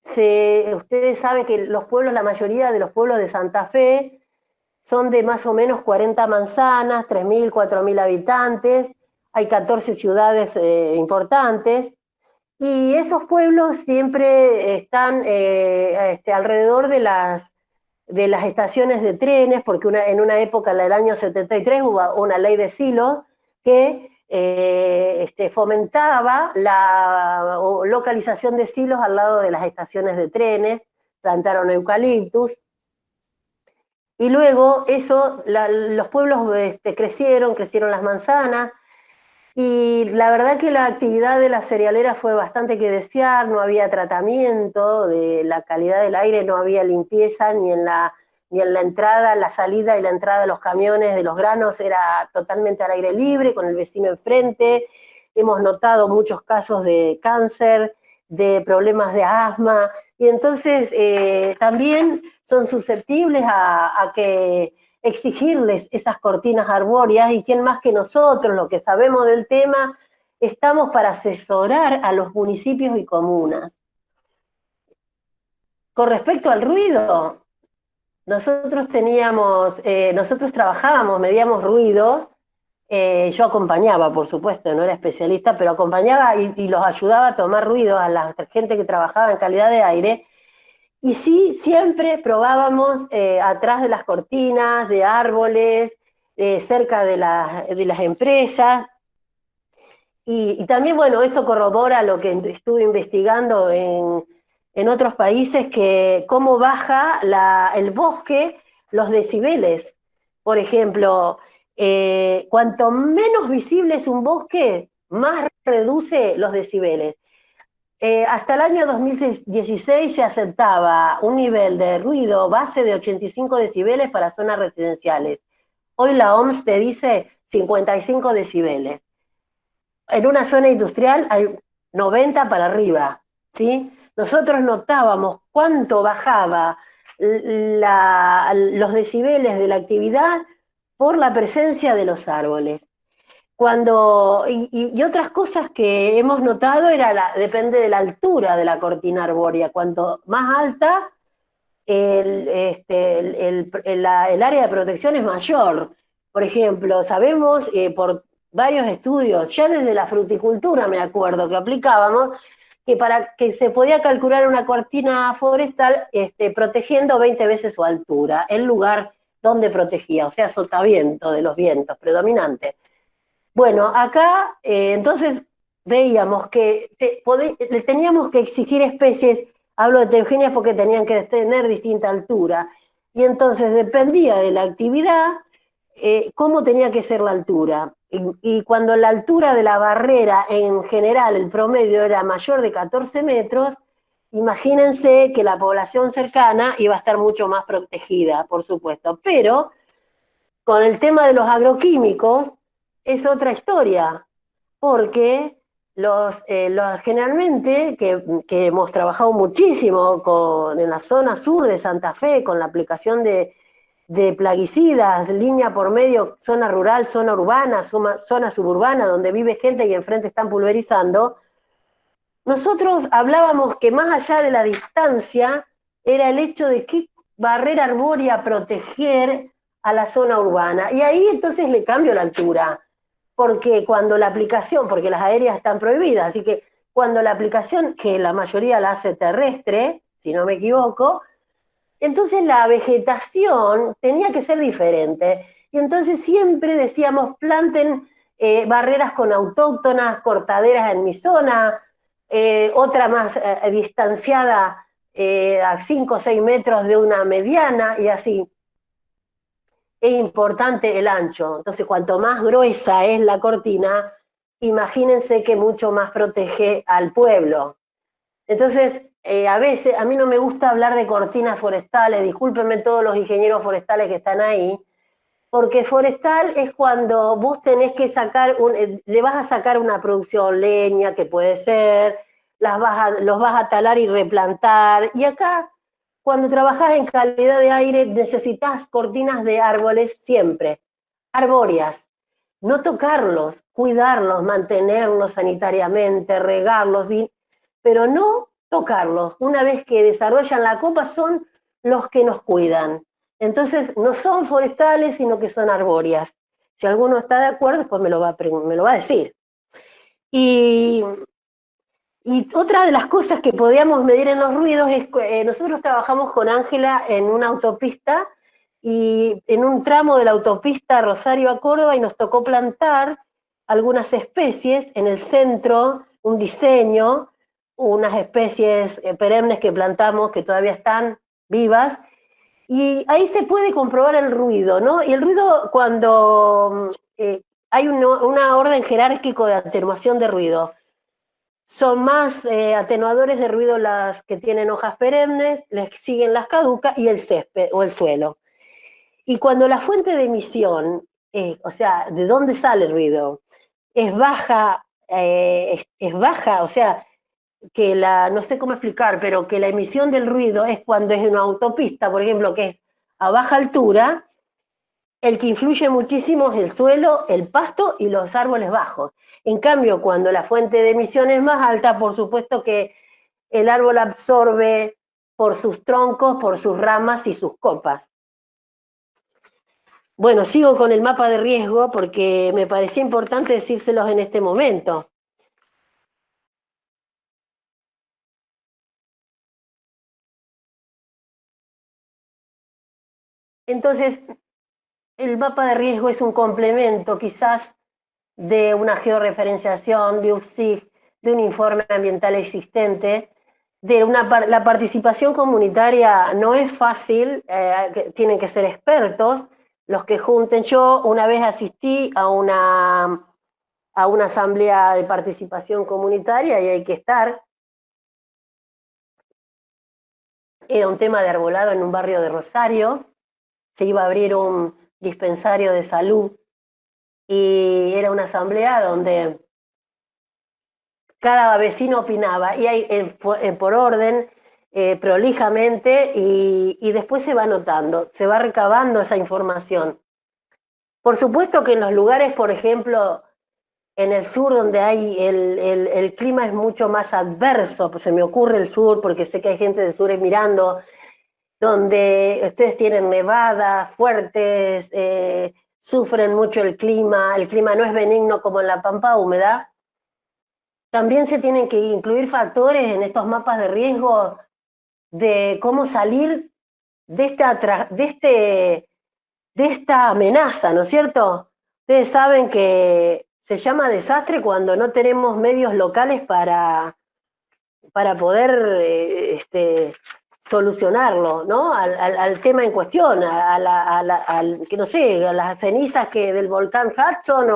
ustedes saben que los pueblos, la mayoría de los pueblos de Santa Fe, son de más o menos 40 manzanas, 3.000, 4.000 habitantes, hay 14 ciudades importantes, y esos pueblos siempre están alrededor de las estaciones de trenes, porque en una época, en el año 73, hubo una ley de silos que fomentaba la localización de silos al lado de las estaciones de trenes, plantaron eucaliptus, y luego eso, los pueblos crecieron las manzanas, y la verdad que la actividad de la cerealera fue bastante que desear, no había tratamiento de la calidad del aire, no había limpieza ni en la entrada, la salida y la entrada de los camiones de los granos era totalmente al aire libre, con el vecino enfrente. Hemos notado muchos casos de cáncer, de problemas de asma, y entonces también son susceptibles a que exigirles esas cortinas arbóreas, y quién más que nosotros, los que sabemos del tema, estamos para asesorar a los municipios y comunas. Con respecto al ruido, nosotros trabajábamos, medíamos ruido, yo acompañaba, por supuesto, no era especialista, pero acompañaba y los ayudaba a tomar ruido a la gente que trabajaba en calidad de aire. Y sí, siempre probábamos atrás de las cortinas, de árboles, cerca de las empresas. Y también, bueno, esto corrobora lo que estuve investigando en otros países, que cómo baja el bosque los decibeles. Por ejemplo, cuanto menos visible es un bosque, más reduce los decibeles. Hasta el año 2016 se aceptaba un nivel de ruido base de 85 decibeles para zonas residenciales. Hoy la OMS te dice 55 decibeles. En una zona industrial hay 90 para arriba, ¿sí? Nosotros notábamos cuánto bajaba los decibeles de la actividad por la presencia de los árboles. Y otras cosas que hemos notado depende de la altura de la cortina arbórea. Cuanto más alta, el área de protección es mayor. Por ejemplo, sabemos por varios estudios, ya desde la fruticultura me acuerdo que aplicábamos, que para que se podía calcular una cortina forestal protegiendo 20 veces su altura, el lugar donde protegía, o sea, sotavento de los vientos predominantes. Bueno, acá entonces veíamos que le teníamos que exigir especies, hablo de heterogéneas porque tenían que tener distinta altura, y entonces dependía de la actividad cómo tenía que ser la altura. Y cuando la altura de la barrera en general, el promedio era mayor de 14 metros, imagínense que la población cercana iba a estar mucho más protegida, por supuesto. Pero con el tema de los agroquímicos es otra historia, porque generalmente, que hemos trabajado muchísimo en la zona sur de Santa Fe, con la aplicación de plaguicidas, línea por medio, zona rural, zona urbana, zona suburbana, donde vive gente y enfrente están pulverizando, nosotros hablábamos que más allá de la distancia era el hecho de qué barrera arbórea proteger a la zona urbana. Y ahí entonces le cambio la altura, porque cuando la aplicación, porque las aéreas están prohibidas, así que cuando la aplicación, que la mayoría la hace terrestre, si no me equivoco, entonces la vegetación tenía que ser diferente. Y entonces siempre decíamos, planten barreras con autóctonas, cortaderas en mi zona, otra más distanciada a 5 o 6 metros de una mediana y así. Es importante el ancho. Entonces, cuanto más gruesa es la cortina, imagínense que mucho más protege al pueblo. Entonces, a veces, a mí no me gusta hablar de cortinas forestales, discúlpenme todos los ingenieros forestales que están ahí, porque forestal es cuando vos tenés que sacar, le vas a sacar una producción leña, que puede ser, los vas a talar y replantar, y acá, cuando trabajás en calidad de aire, necesitas cortinas de árboles siempre, arbóreas, no tocarlos, cuidarlos, mantenerlos sanitariamente, regarlos, pero no tocarlos. Una vez que desarrollan la copa son los que nos cuidan. Entonces no son forestales, sino que son arbóreas. Si alguno está de acuerdo, pues me lo va a decir. Y, y otra de las cosas que podíamos medir en los ruidos es que nosotros trabajamos con Ángela en una autopista y en un tramo de la autopista Rosario a Córdoba y nos tocó plantar algunas especies en el centro, un diseño, unas especies perennes que plantamos que todavía están vivas y ahí se puede comprobar el ruido, ¿no? Y el ruido cuando hay una orden jerárquico de atenuación de ruido. Son más atenuadores de ruido las que tienen hojas perennes, les siguen las caducas y el césped o el suelo. Y cuando la fuente de emisión, o sea, ¿de dónde sale el ruido? Es baja, o sea, que no sé cómo explicar, pero que la emisión del ruido es cuando es una autopista, por ejemplo, que es a baja altura, el que influye muchísimo es el suelo, el pasto y los árboles bajos. En cambio, cuando la fuente de emisión es más alta, por supuesto que el árbol absorbe por sus troncos, por sus ramas y sus copas. Bueno, sigo con el mapa de riesgo porque me parecía importante decírselos en este momento. Entonces, el mapa de riesgo es un complemento quizás de una georreferenciación, de un SIG, de un informe ambiental existente. La participación comunitaria no es fácil, tienen que ser expertos los que junten. Yo una vez asistí a una asamblea de participación comunitaria y hay que estar. Era un tema de arbolado en un barrio de Rosario, se iba a abrir un dispensario de salud y era una asamblea donde cada vecino opinaba y hay por orden, prolijamente, y después se va anotando, se va recabando esa información. Por supuesto que en los lugares, por ejemplo, en el sur donde hay el clima es mucho más adverso, pues se me ocurre el sur porque sé que hay gente del sur mirando, donde ustedes tienen nevadas fuertes, sufren mucho el clima no es benigno como en la pampa húmeda. También se tienen que incluir factores en estos mapas de riesgo de cómo salir de esta amenaza, ¿no es cierto? Ustedes saben que se llama desastre cuando no tenemos medios locales para poder solucionarlo, ¿no? Al tema en cuestión, que no sé, a las cenizas del volcán Hudson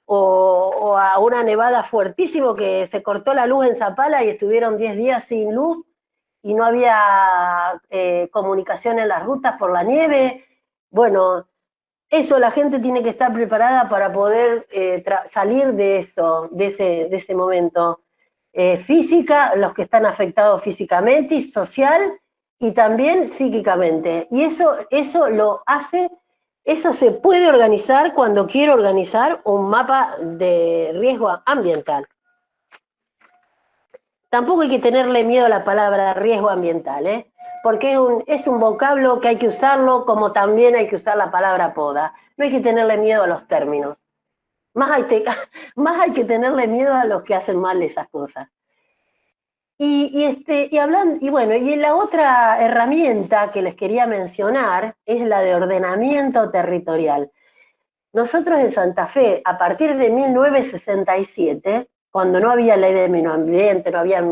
o a una nevada fuertísimo que se cortó la luz en Zapala y estuvieron 10 días sin luz y no había comunicación en las rutas por la nieve. Bueno, eso la gente tiene que estar preparada para poder salir de eso, de ese momento. Física, los que están afectados físicamente y social y también psíquicamente. Y eso lo hace, eso se puede organizar cuando quiero organizar un mapa de riesgo ambiental. tampoco hay que tenerle miedo a la palabra riesgo ambiental, ¿eh? Porque es un vocablo que hay que usarlo como también hay que usar la palabra poda. No hay que tenerle miedo a los términos. Más hay, más hay que tenerle miedo a los que hacen mal esas cosas. Y bueno, y la otra herramienta que les quería mencionar es la de ordenamiento territorial. Nosotros en Santa Fe, a partir de 1967, cuando no había ley de medio ambiente, no había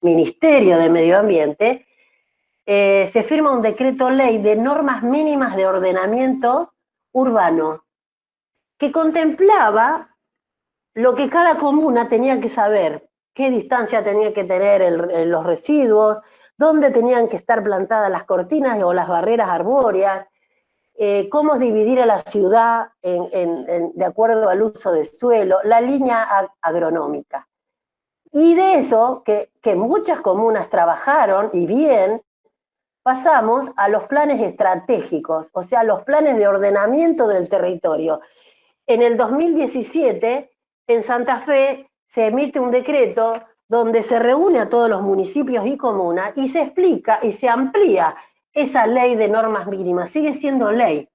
ministerio de medio ambiente, se firma un decreto ley de normas mínimas de ordenamiento urbano, que contemplaba lo que cada comuna tenía que saber, qué distancia tenía que tener los residuos, dónde tenían que estar plantadas las cortinas o las barreras arbóreas, cómo dividir a la ciudad de acuerdo al uso del suelo, la línea agronómica. Y de eso, que muchas comunas trabajaron y bien, pasamos a los planes estratégicos, o sea, los planes de ordenamiento del territorio. En el 2017, en Santa Fe, se emite un decreto donde se reúne a todos los municipios y comunas y se explica y se amplía esa ley de normas mínimas. Sigue siendo ley.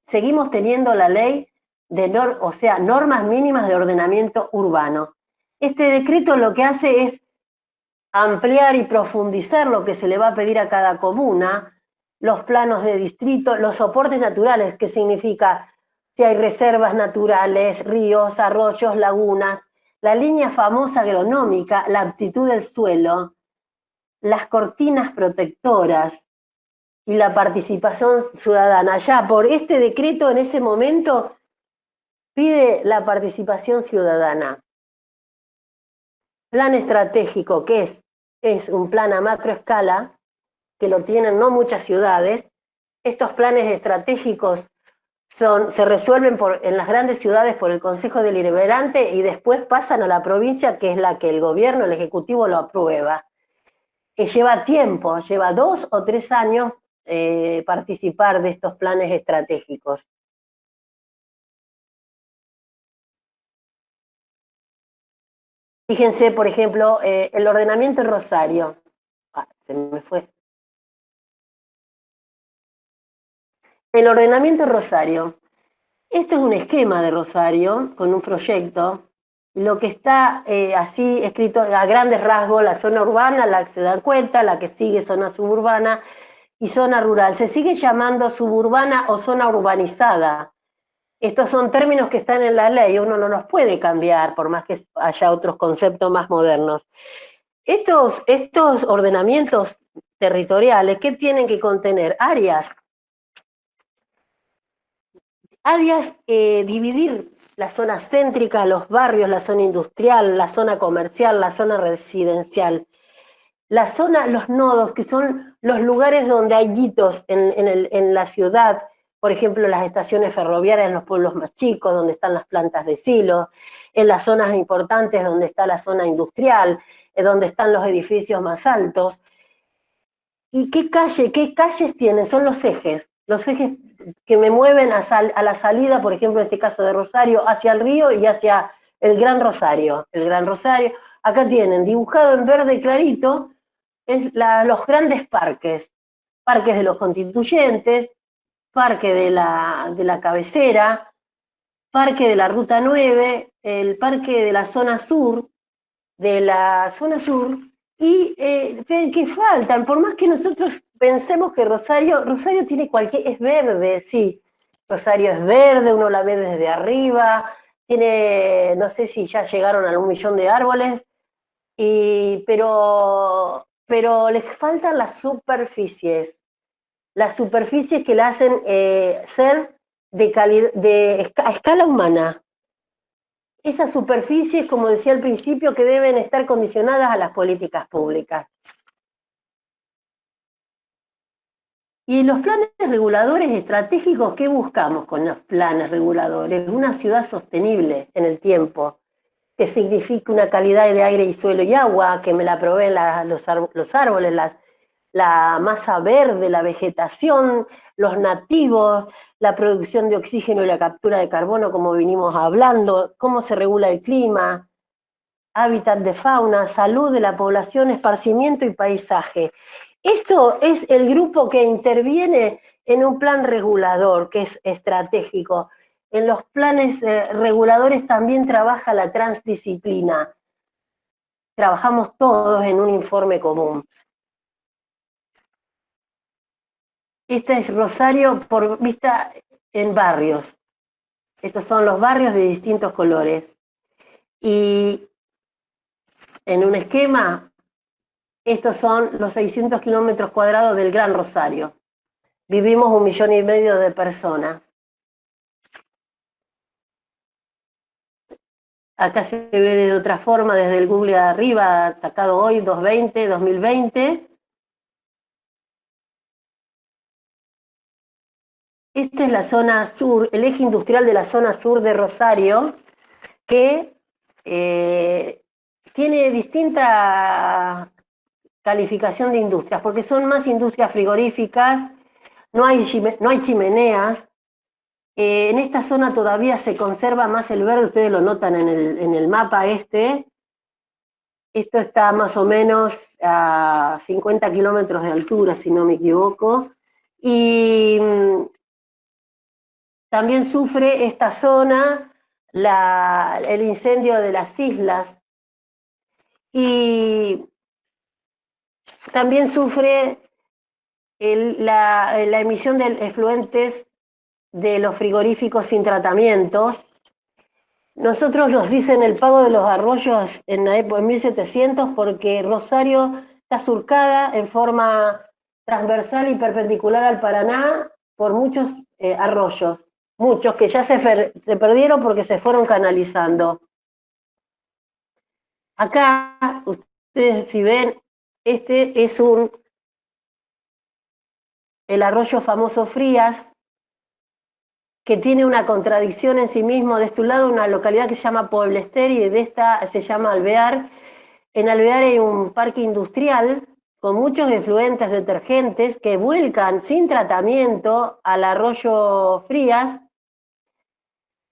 Seguimos teniendo la ley de normas mínimas de ordenamiento urbano. Este decreto lo que hace es ampliar y profundizar lo que se le va a pedir a cada comuna, los planos de distrito, los soportes naturales, que significa si hay reservas naturales, ríos, arroyos, lagunas, la línea famosa agronómica, la aptitud del suelo, las cortinas protectoras y la participación ciudadana. Ya por este decreto en ese momento pide la participación ciudadana. Plan estratégico, que es un plan a macroescala, que lo tienen no muchas ciudades. Estos planes estratégicos se resuelven en las grandes ciudades por el Consejo Deliberante y después pasan a la provincia, que es la que el gobierno, el Ejecutivo lo aprueba. Lleva tiempo, lleva 2 o 3 años participar de estos planes estratégicos. Fíjense, por ejemplo, el ordenamiento en Rosario. Se me fue. El ordenamiento en Rosario. Esto es un esquema de Rosario con un proyecto. Lo que está así escrito a grandes rasgos, la zona urbana, la que se dan cuenta, la que sigue zona suburbana y zona rural. Se sigue llamando suburbana o zona urbanizada. Estos son términos que están en la ley, uno no los puede cambiar, por más que haya otros conceptos más modernos. Estos ordenamientos territoriales, ¿qué tienen que contener? Áreas, dividir la zona céntrica, los barrios, la zona industrial, la zona comercial, la zona residencial. La zona, los nodos, que son los lugares donde hay hitos en la ciudad, por ejemplo, las estaciones ferroviarias en los pueblos más chicos, donde están las plantas de silo, en las zonas importantes donde está la zona industrial, donde están los edificios más altos. ¿Y qué calles tienen? Son los ejes que me mueven a la salida, por ejemplo, en este caso de Rosario, hacia el río y hacia el Gran Rosario. El Gran Rosario, acá tienen dibujado en verde clarito, los grandes parques, parques de los Constituyentes, parque de la Cabecera, parque de la Ruta 9, el parque de la zona sur, y que faltan, por más que nosotros pensemos que Rosario tiene es verde, sí, Rosario es verde, uno la ve desde arriba, tiene, no sé si ya llegaron a 1.000.000 de árboles, pero les faltan las superficies que la hacen ser a escala humana. Esas superficies, como decía al principio, que deben estar condicionadas a las políticas públicas. Y los planes reguladores estratégicos, ¿qué buscamos con los planes reguladores? Una ciudad sostenible en el tiempo, que signifique una calidad de aire y suelo y agua, que me la proveen los árboles, la masa verde, la vegetación, los nativos, la producción de oxígeno y la captura de carbono, como vinimos hablando, cómo se regula el clima, hábitat de fauna, salud de la población, esparcimiento y paisaje. Esto es el grupo que interviene en un plan regulador, que es estratégico. En los planes reguladores también trabaja la transdisciplina. Trabajamos todos en un informe común. Esta es Rosario vista en barrios. Estos son los barrios de distintos colores. Y en un esquema, estos son los 600 kilómetros cuadrados del Gran Rosario. Vivimos 1,5 millones de personas. Acá se ve de otra forma, desde el Google arriba, sacado hoy, 2020. Esta es la zona sur, el eje industrial de la zona sur de Rosario, que tiene distinta calificación de industrias, porque son más industrias frigoríficas, no hay chimeneas. En esta zona todavía se conserva más el verde, ustedes lo notan en el mapa este. Esto está más o menos a 50 kilómetros de altura, si no me equivoco. Y también sufre esta zona el incendio de las islas. Y también sufre la emisión de efluentes de los frigoríficos sin tratamiento. Nosotros nos dicen el pago de los arroyos en la época de 1700 porque Rosario está surcada en forma transversal y perpendicular al Paraná por muchos arroyos, muchos que ya se perdieron porque se fueron canalizando. Acá, ustedes si ven, este es el arroyo famoso Frías, que tiene una contradicción en sí mismo. De este lado una localidad que se llama Pueblester y de esta se llama Alvear. En Alvear hay un parque industrial con muchos efluentes detergentes que vuelcan sin tratamiento al arroyo Frías.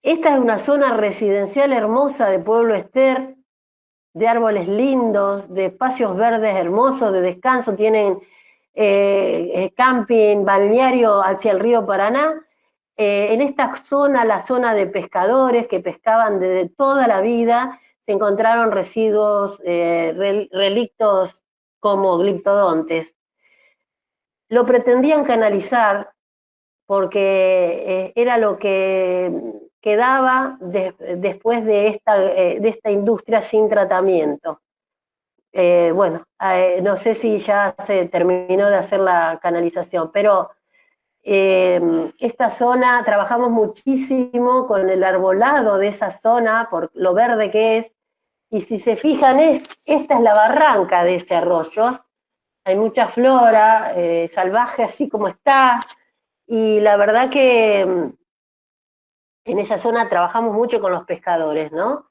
Esta es una zona residencial hermosa de Pueblo Ester, de árboles lindos, de espacios verdes hermosos, de descanso. Tienen camping, balneario hacia el río Paraná. En esta zona, la zona de pescadores que pescaban desde toda la vida, se encontraron residuos, relictos como gliptodontes. Lo pretendían canalizar porque era lo que quedaba después de esta industria sin tratamiento. No sé si ya se terminó de hacer la canalización, pero esta zona, trabajamos muchísimo con el arbolado de esa zona, por lo verde que es, y si se fijan, esta es la barranca de ese arroyo. Hay mucha flora salvaje así como está, y la verdad que en esa zona trabajamos mucho con los pescadores, ¿no?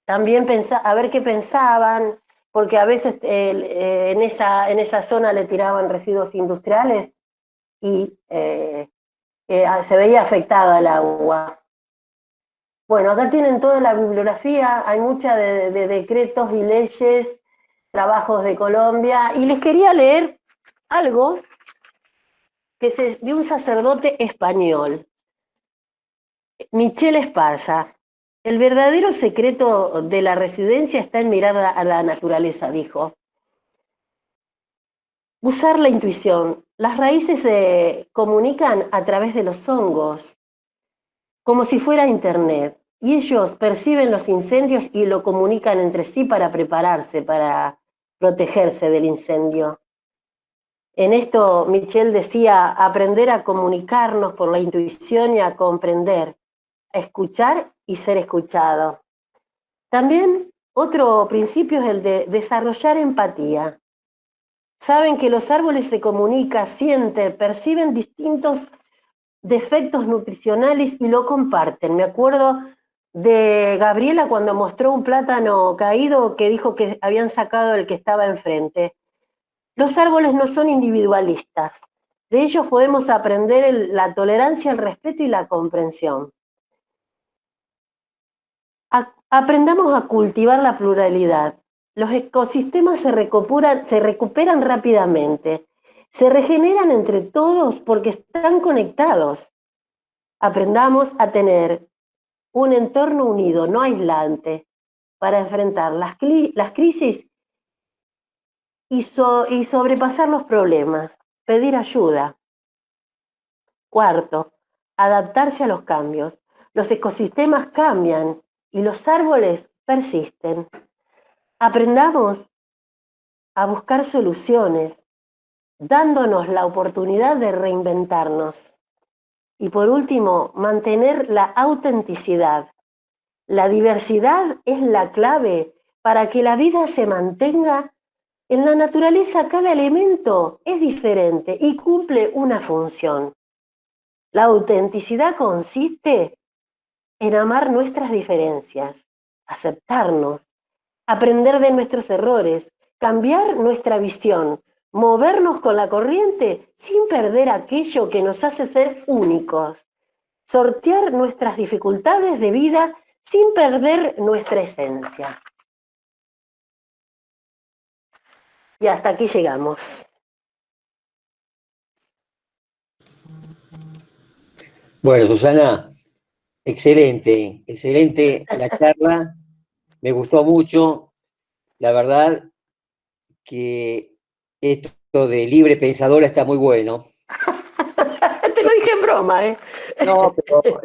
También a ver qué pensaban, porque a veces en esa zona le tiraban residuos industriales y se veía afectada el agua. Bueno, acá tienen toda la bibliografía, hay mucha de decretos y leyes, trabajos de Colombia, y les quería leer algo que es de un sacerdote español, Michel Esparza. El verdadero secreto de la residencia está en mirar a la naturaleza, dijo. Usar la intuición. Las raíces se comunican a través de los hongos, como si fuera internet, y ellos perciben los incendios y lo comunican entre sí para prepararse, para protegerse del incendio. En esto Michel decía, aprender a comunicarnos por la intuición y a comprender, a escuchar y ser escuchado. También otro principio es el de desarrollar empatía. Saben que los árboles se comunican, sienten, perciben distintos defectos nutricionales y lo comparten. Me acuerdo de Gabriela cuando mostró un plátano caído que dijo que habían sacado el que estaba enfrente. Los árboles no son individualistas. De ellos podemos aprender la tolerancia, el respeto y la comprensión. Aprendamos a cultivar la pluralidad. Los ecosistemas se recuperan rápidamente, se regeneran entre todos porque están conectados. Aprendamos a tener un entorno unido, no aislante, para enfrentar las crisis y sobrepasar los problemas, pedir ayuda. Cuarto, adaptarse a los cambios. Los ecosistemas cambian y los árboles persisten. Aprendamos a buscar soluciones, dándonos la oportunidad de reinventarnos. Y por último, mantener la autenticidad. La diversidad es la clave para que la vida se mantenga. En la naturaleza cada elemento es diferente y cumple una función. La autenticidad consiste en amar nuestras diferencias, aceptarnos, aprender de nuestros errores, cambiar nuestra visión, movernos con la corriente sin perder aquello que nos hace ser únicos, sortear nuestras dificultades de vida sin perder nuestra esencia. Y hasta aquí llegamos. Bueno, Susana, excelente, excelente la charla, me gustó mucho, la verdad que esto de libre pensadora está muy bueno. Te lo dije en broma, ¿eh? No, pero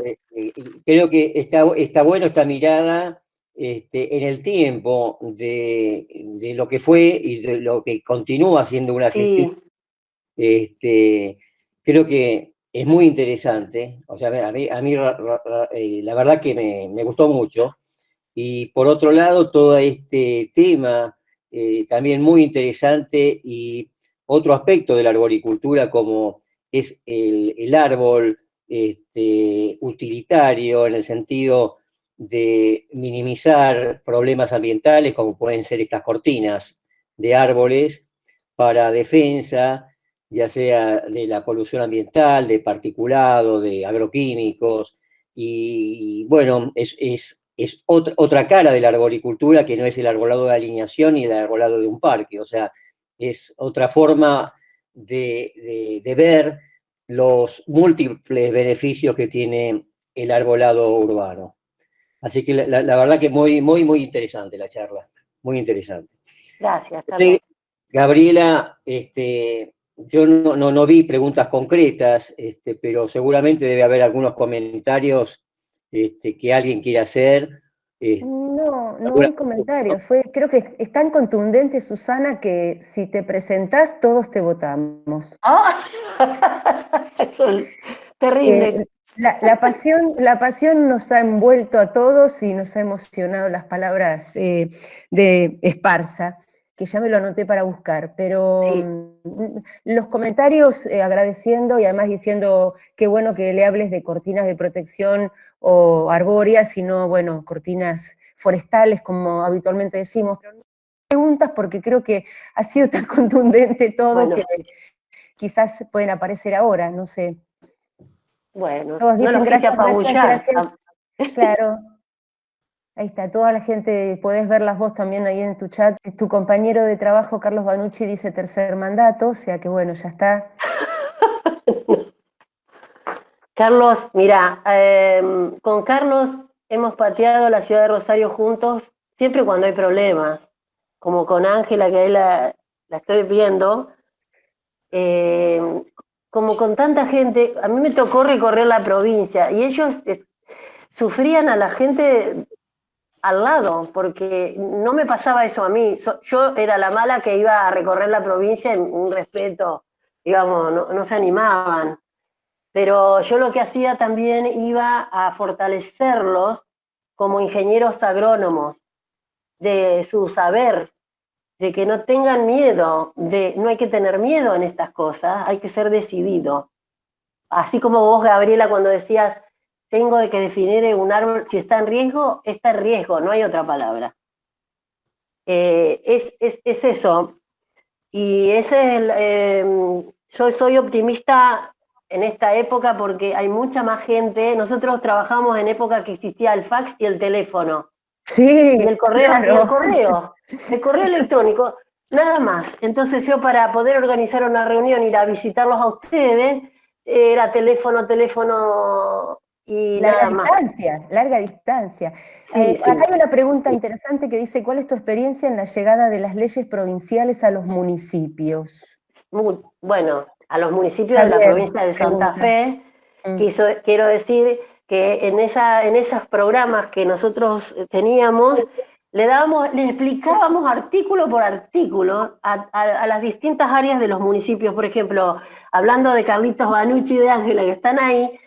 creo que está bueno esta mirada en el tiempo de lo que fue y de lo que continúa siendo una gestión. Sí, Creo que es muy interesante, o sea, la verdad que me gustó mucho. Y por otro lado, todo este tema también muy interesante y otro aspecto de la arboricultura como es el árbol utilitario en el sentido de minimizar problemas ambientales como pueden ser estas cortinas de árboles para defensa, ya sea de la polución ambiental, de particulado, de agroquímicos, y bueno, es otra cara de la arboricultura que no es el arbolado de alineación ni el arbolado de un parque, o sea, es otra forma de ver los múltiples beneficios que tiene el arbolado urbano. Así que la verdad que muy interesante la charla, muy interesante. gracias, Sí, Carlos. Gabriela, yo no vi preguntas concretas, pero seguramente debe haber algunos comentarios que alguien quiera hacer. este, No, no alguna- hay comentarios. Creo que es tan contundente, Susana, que si te presentás, todos te votamos. ¡Ah! Eso es terrible. La pasión nos ha envuelto a todos y nos ha emocionado las palabras de Esparza, que ya me lo anoté para buscar, pero Sí. los comentarios agradeciendo y además diciendo qué bueno que le hables de cortinas de protección o arbóreas, sino, bueno, cortinas forestales, como habitualmente decimos. Pero no preguntas porque creo que ha sido tan contundente todo Bueno, que quizás pueden aparecer ahora, no sé. bueno, Todos no dicen los quise gracias, gracias, apabullar. gracias. Claro, ahí está, toda la gente, podés verlas vos también ahí en tu chat. Tu compañero de trabajo, Carlos Banucci, dice tercer mandato, o sea que bueno, ya está. Carlos, mira, con Carlos hemos pateado la ciudad de Rosario juntos, siempre cuando hay problemas, como con Ángela, que ahí la estoy viendo, como con tanta gente. A mí me tocó recorrer la provincia y ellos sufrían a la gente al lado, porque no me pasaba eso a mí. Yo era la mala que iba a recorrer la provincia en un respeto, digamos, no se animaban. Pero yo lo que hacía también iba a fortalecerlos como ingenieros agrónomos, de su saber, de que no tengan miedo, no hay que tener miedo en estas cosas, hay que ser decidido. Así como vos, Gabriela, cuando decías, tengo que definir un árbol, si está en riesgo, está en riesgo, no hay otra palabra. Es eso. Y yo soy optimista en esta época porque hay mucha más gente. Nosotros trabajamos en época que existía el fax y el teléfono. Sí, Y el correo, claro. el correo electrónico, nada más. Entonces yo para poder organizar una reunión, ir a visitarlos a ustedes, era teléfono y Larga nada más. distancia, larga distancia. Sí, Acá sí. hay una pregunta interesante que dice, ¿cuál es tu experiencia en la llegada de las leyes provinciales a los municipios? Bueno, a los municipios de la Javier, provincia de Santa pregunta. Fe, Mm. quiero decir que en esos programas que nosotros teníamos, les explicábamos artículo por artículo a las distintas áreas de los municipios. Por ejemplo, hablando de Carlitos Banucci y de Ángela, que están ahí,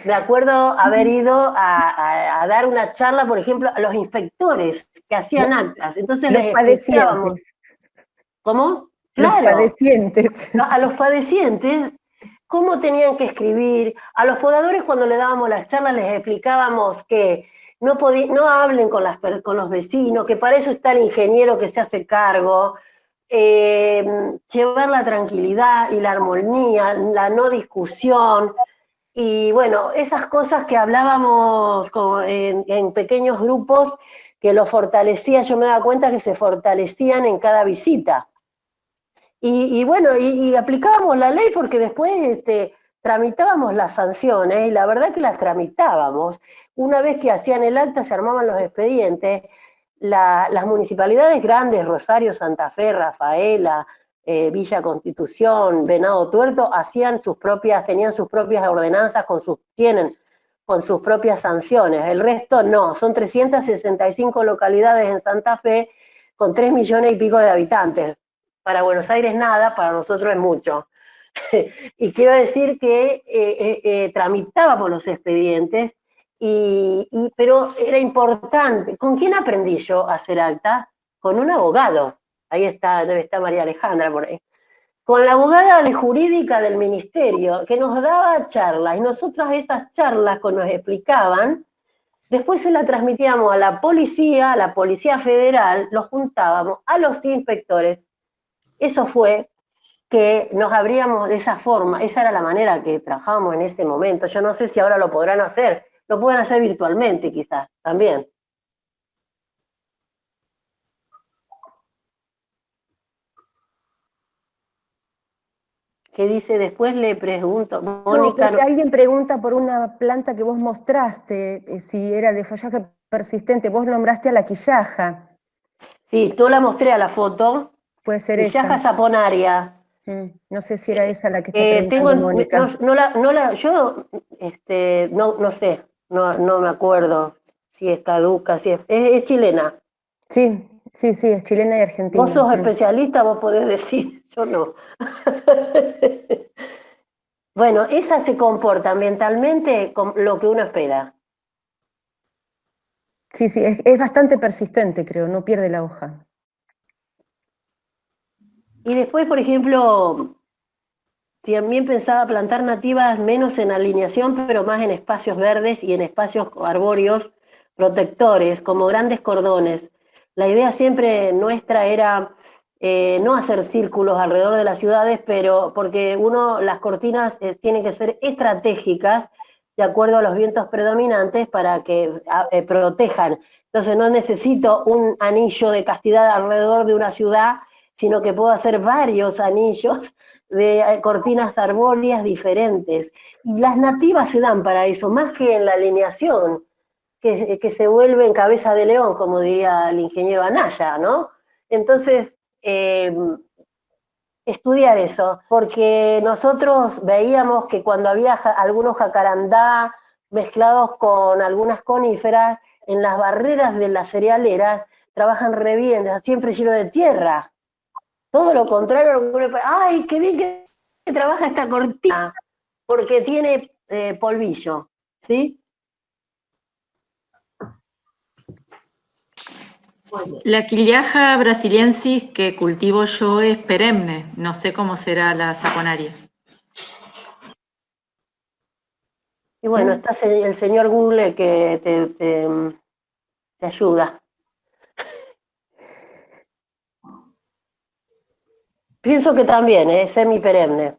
me acuerdo haber ido a dar una charla, por ejemplo, a los inspectores que hacían actas. Entonces Los les explicábamos, padecientes, ¿cómo? los Claro, padecientes. a los padecientes cómo tenían que escribir. A los podadores cuando le dábamos las charlas les explicábamos que no hablen con los vecinos, que para eso está el ingeniero que se hace cargo, llevar la tranquilidad y la armonía, la no discusión. Y bueno, esas cosas que hablábamos en pequeños grupos que lo fortalecían, yo me daba cuenta que se fortalecían en cada visita. Y bueno, y aplicábamos la ley porque después tramitábamos las sanciones y la verdad que las tramitábamos. Una vez que hacían el acta, se armaban los expedientes, las municipalidades grandes, Rosario, Santa Fe, Rafaela, Villa Constitución, Venado Tuerto, tenían sus propias ordenanzas, tienen con sus propias sanciones. El resto no, son 365 localidades en Santa Fe con 3 millones y pico de habitantes. Para Buenos Aires nada, para nosotros es mucho. Y quiero decir que tramitaba por los expedientes, pero era importante. ¿Con quién aprendí yo a hacer acta? Con un abogado. Ahí está, debe estar María Alejandra por ahí. Con la abogada de jurídica del ministerio, que nos daba charlas, y nosotros esas charlas que nos explicaban, después se la transmitíamos a la Policía Federal, los juntábamos a los inspectores. Eso fue que nos abríamos de esa forma, esa era la manera que trabajábamos en ese momento. Yo no sé si ahora lo podrán hacer, lo pueden hacer virtualmente quizás también. ¿Qué dice? Después le pregunto, No, Mónica, porque alguien pregunta por una planta que vos mostraste, si era de follaje persistente. Vos nombraste a la quillaja. sí, yo la mostré a la foto, Puede ser quillaja esa. saponaria. No sé si era esa la que está preguntando Mónica. No sé, no me acuerdo si es caduca, si es chilena. Sí, sí, sí, es chilena y Vos argentina. sos especialista, vos podés decir, yo no. Bueno, esa se comporta ambientalmente con lo que uno espera. Sí, sí, es bastante persistente, creo, no pierde la hoja. Y después, por ejemplo, también pensaba plantar nativas menos en alineación, pero más en espacios verdes y en espacios arbóreos protectores, como grandes cordones. La idea siempre nuestra era no hacer círculos alrededor de las ciudades, pero porque las cortinas tienen que ser estratégicas de acuerdo a los vientos predominantes para que protejan. Entonces no necesito un anillo de castidad alrededor de una ciudad, sino que puedo hacer varios anillos de cortinas arbóreas diferentes. Y las nativas se dan para eso, más que en la alineación, que se vuelve en cabeza de león, como diría el ingeniero Anaya, ¿no? Entonces, estudiar eso, porque nosotros veíamos que cuando había algunos jacarandá mezclados con algunas coníferas, en las barreras de las cerealeras trabajan re bien, siempre lleno de tierra. Todo lo contrario, ¡ay, qué bien que trabaja esta cortina! Porque tiene polvillo, ¿sí? La quillaja brasiliensis que cultivo yo es perenne, no sé cómo será la saponaria. Y bueno, está el señor Google que te ayuda. Pienso que también es semiperenne,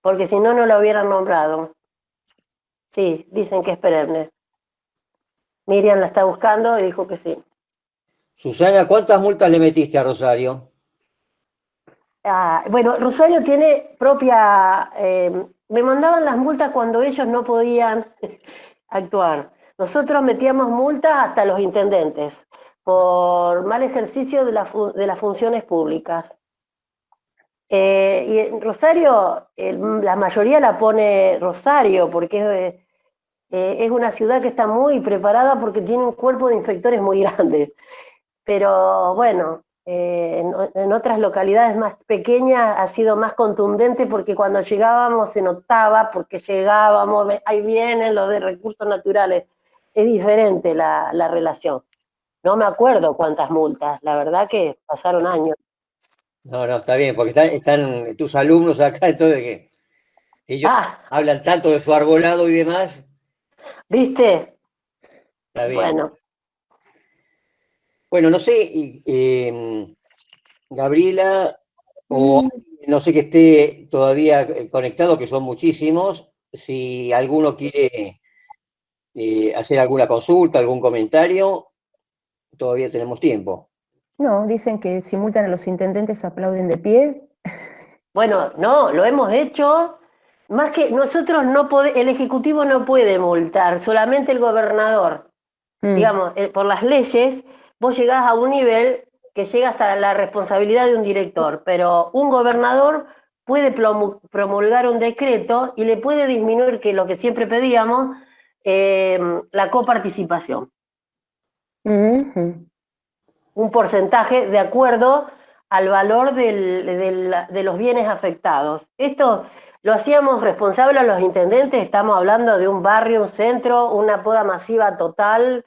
porque si no, no la hubieran nombrado. Sí, dicen que es perenne. Miriam la está buscando y dijo que sí. Susana, ¿cuántas multas le metiste a Rosario? Bueno, Rosario tiene propia... me mandaban las multas cuando ellos no podían actuar. Nosotros metíamos multas hasta los intendentes por mal ejercicio de las funciones públicas. Y en Rosario, la mayoría la pone Rosario, porque es una ciudad que está muy preparada porque tiene un cuerpo de inspectores muy grande. Pero bueno, en otras localidades más pequeñas ha sido más contundente porque cuando llegábamos se notaba, porque llegábamos, ahí vienen los de recursos naturales. Es diferente la relación. No me acuerdo cuántas multas, la verdad que pasaron años. No, no, está bien, porque están tus alumnos acá, entonces que ellos Ah, hablan tanto de su arbolado y demás, ¿viste? está bien. Bueno, Bueno, no sé, Gabriela, o Mm, no sé que esté todavía conectado, que son muchísimos, si alguno quiere hacer alguna consulta, algún comentario, todavía tenemos tiempo. no, dicen que si multan a los intendentes aplauden de pie. bueno, no, lo hemos hecho. Más que nosotros no el Ejecutivo no puede multar, solamente el gobernador. Mm, Digamos, por las leyes, vos llegás a un nivel que llega hasta la responsabilidad de un director, pero un gobernador puede promulgar un decreto y le puede disminuir, que lo que siempre pedíamos, la coparticipación. ujú. Un porcentaje de acuerdo al valor de los bienes afectados. Esto lo hacíamos responsable a los intendentes, estamos hablando de un barrio, un centro, una poda masiva total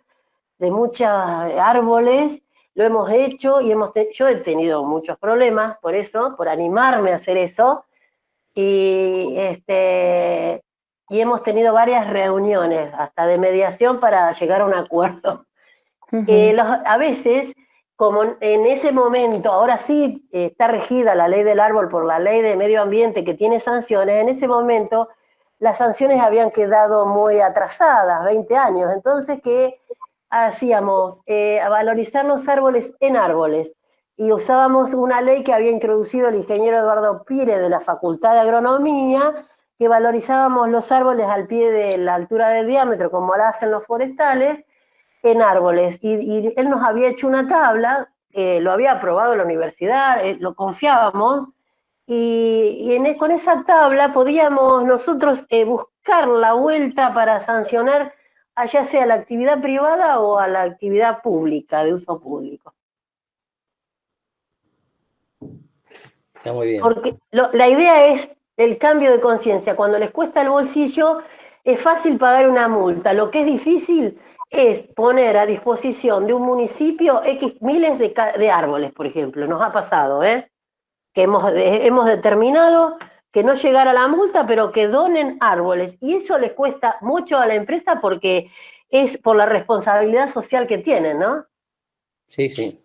de muchos árboles, lo hemos hecho y yo he tenido muchos problemas por eso, por animarme a hacer eso, y, y hemos tenido varias reuniones, hasta de mediación para llegar a un acuerdo. Ujú. A veces, como en ese momento, ahora sí está regida la ley del árbol por la ley de medio ambiente que tiene sanciones, en ese momento las sanciones habían quedado muy atrasadas, 20 años. Entonces, ¿qué hacíamos? A valorizar los árboles en árboles. Y usábamos una ley que había introducido el ingeniero Eduardo Pire de la Facultad de Agronomía, que valorizábamos los árboles al pie de la altura del diámetro, como lo hacen los forestales, en árboles. Y él nos había hecho una tabla, lo había aprobado en la universidad, lo confiábamos, con esa tabla podíamos nosotros buscar la vuelta para sancionar, ya sea la actividad privada o a la actividad pública, de uso público. Está muy bien. Porque la idea es el cambio de conciencia. Cuando les cuesta el bolsillo, es fácil pagar una multa. Lo que es difícil es poner a disposición de un municipio X miles de árboles, por ejemplo. Nos ha pasado, ¿eh? Que hemos determinado que no llegara la multa, pero que donen árboles. Y eso les cuesta mucho a la empresa porque es por la responsabilidad social que tienen, ¿no? Sí, sí.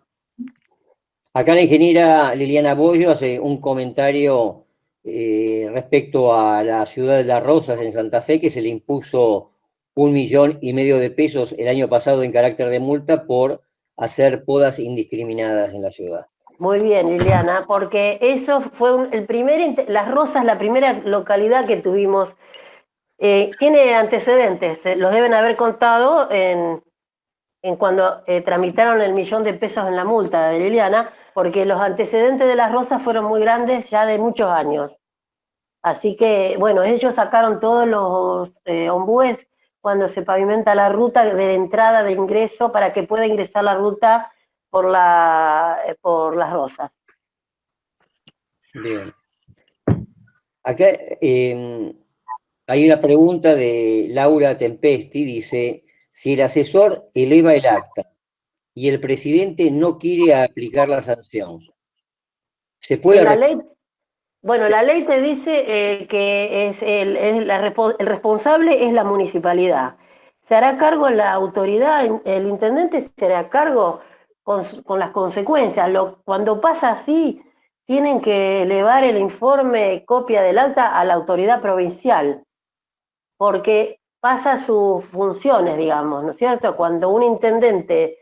Acá la ingeniera Liliana Bollo hace un comentario respecto a la ciudad de Las Rosas en Santa Fe, que se le impuso 1,5 millones de pesos el año pasado en carácter de multa por hacer podas indiscriminadas en la ciudad. Muy bien, Liliana, porque eso fue Las Rosas, la primera localidad que tuvimos. Tiene antecedentes, los deben haber contado en cuando tramitaron el 1.000.000 de pesos en la multa de Liliana, porque los antecedentes de Las Rosas fueron muy grandes ya de muchos años. Así que, bueno, ellos sacaron todos los ombúes cuando se pavimenta la ruta de entrada, de ingreso, para que pueda ingresar la ruta por Las Rosas. Bien. Acá hay una pregunta de Laura Tempesti, dice, si el asesor eleva el acta y el presidente no quiere aplicar la sanción, ¿se puede En la ley, bueno, Sí, la ley te dice que el responsable es la municipalidad. Se hará cargo la autoridad, el intendente se hará cargo con las consecuencias. Cuando pasa así, tienen que elevar el informe, copia del acta, a la autoridad provincial, porque pasa sus funciones, digamos, ¿no es cierto? Cuando un intendente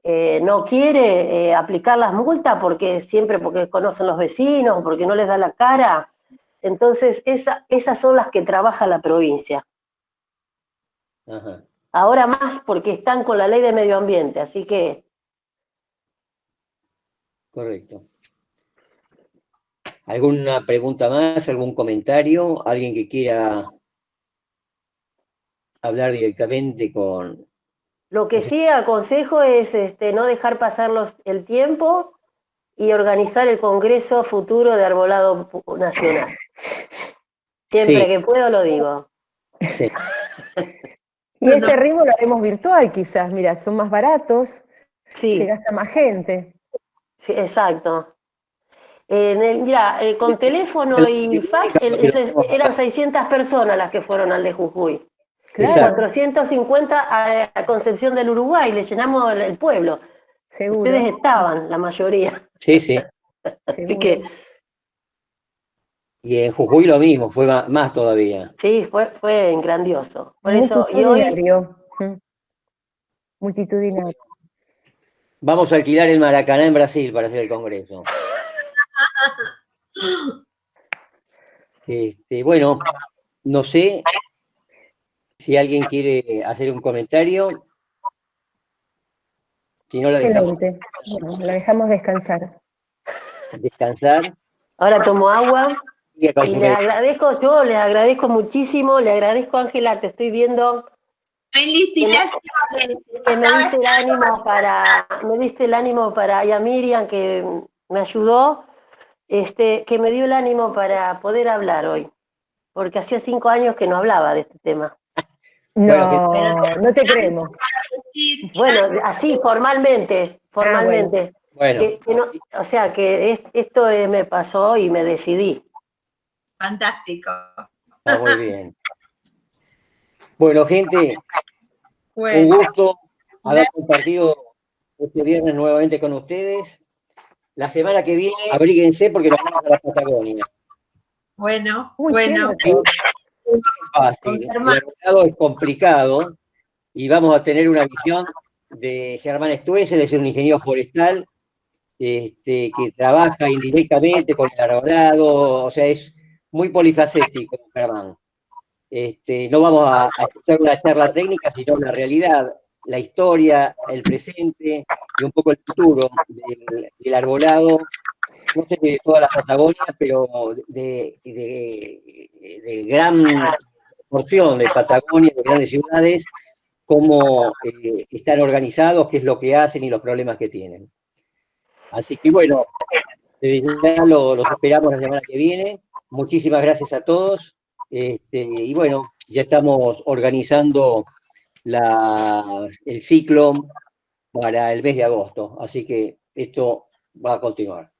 no quiere aplicar las multas porque conocen los vecinos, porque no les da la cara. Entonces, esas son las que trabaja la provincia. Ajá. Ahora más porque están con la ley de medio ambiente, así que... Correcto. ¿Alguna pregunta más? ¿Algún comentario? ¿Alguien que quiera hablar directamente con... Lo que sí aconsejo es no dejar pasar el tiempo y organizar el Congreso Futuro de Arbolado Nacional. Siempre Sí, que puedo lo digo. sí. Y este ritmo lo haremos virtual quizás, mira, son más baratos, Sí, llegas a más gente. sí, exacto. Con teléfono y fax eran 600 personas las que fueron al de Jujuy. Claro, 450 a Concepción del Uruguay, le llenamos el pueblo. seguro, Ustedes estaban, la mayoría. Sí, sí. Así seguro. que Y en Jujuy lo mismo, fue más todavía. sí, fue grandioso. Por eso, y hoy, Multitudinario. Multitudinario. Vamos a alquilar el Maracaná en Brasil para hacer el Congreso. Bueno, no sé si alguien quiere hacer un comentario. Si no, la dejamos Excelente. Bueno, la dejamos descansar. descansar. ahora tomo agua Y acá y se me- les agradezco muchísimo, le agradezco, Ángela, te estoy viendo. Felicitaciones. Que me diste el ánimo para, y a Miriam que me ayudó, que me dio el ánimo para poder hablar hoy, porque hacía 5 años que no hablaba de este tema. Bueno, No, no te creemos. Bueno, así, formalmente, bueno, o sea, que esto me pasó y me decidí. Fantástico. está muy bien. Bueno, gente, un Bueno, gusto haber compartido este viernes nuevamente con ustedes. La semana que viene, abríguense porque nos vamos a la Patagonia. bueno, Muy bueno. cierto. Es fácil, el arbolado es complicado y vamos a tener una visión de Germán Stuessel, es un ingeniero forestal que trabaja indirectamente con el arbolado, o sea, es muy polifacético, Germán. No vamos a escuchar una charla técnica, sino la realidad, la historia, el presente y un poco el futuro del arbolado, no sé de toda la Patagonia, pero de gran porción de Patagonia, de grandes ciudades, cómo están organizados, qué es lo que hacen y los problemas que tienen. Así que bueno, ya los esperamos la semana que viene. Muchísimas gracias a todos. Y bueno, ya estamos organizando el ciclo para el mes de agosto. Así que esto va a continuar.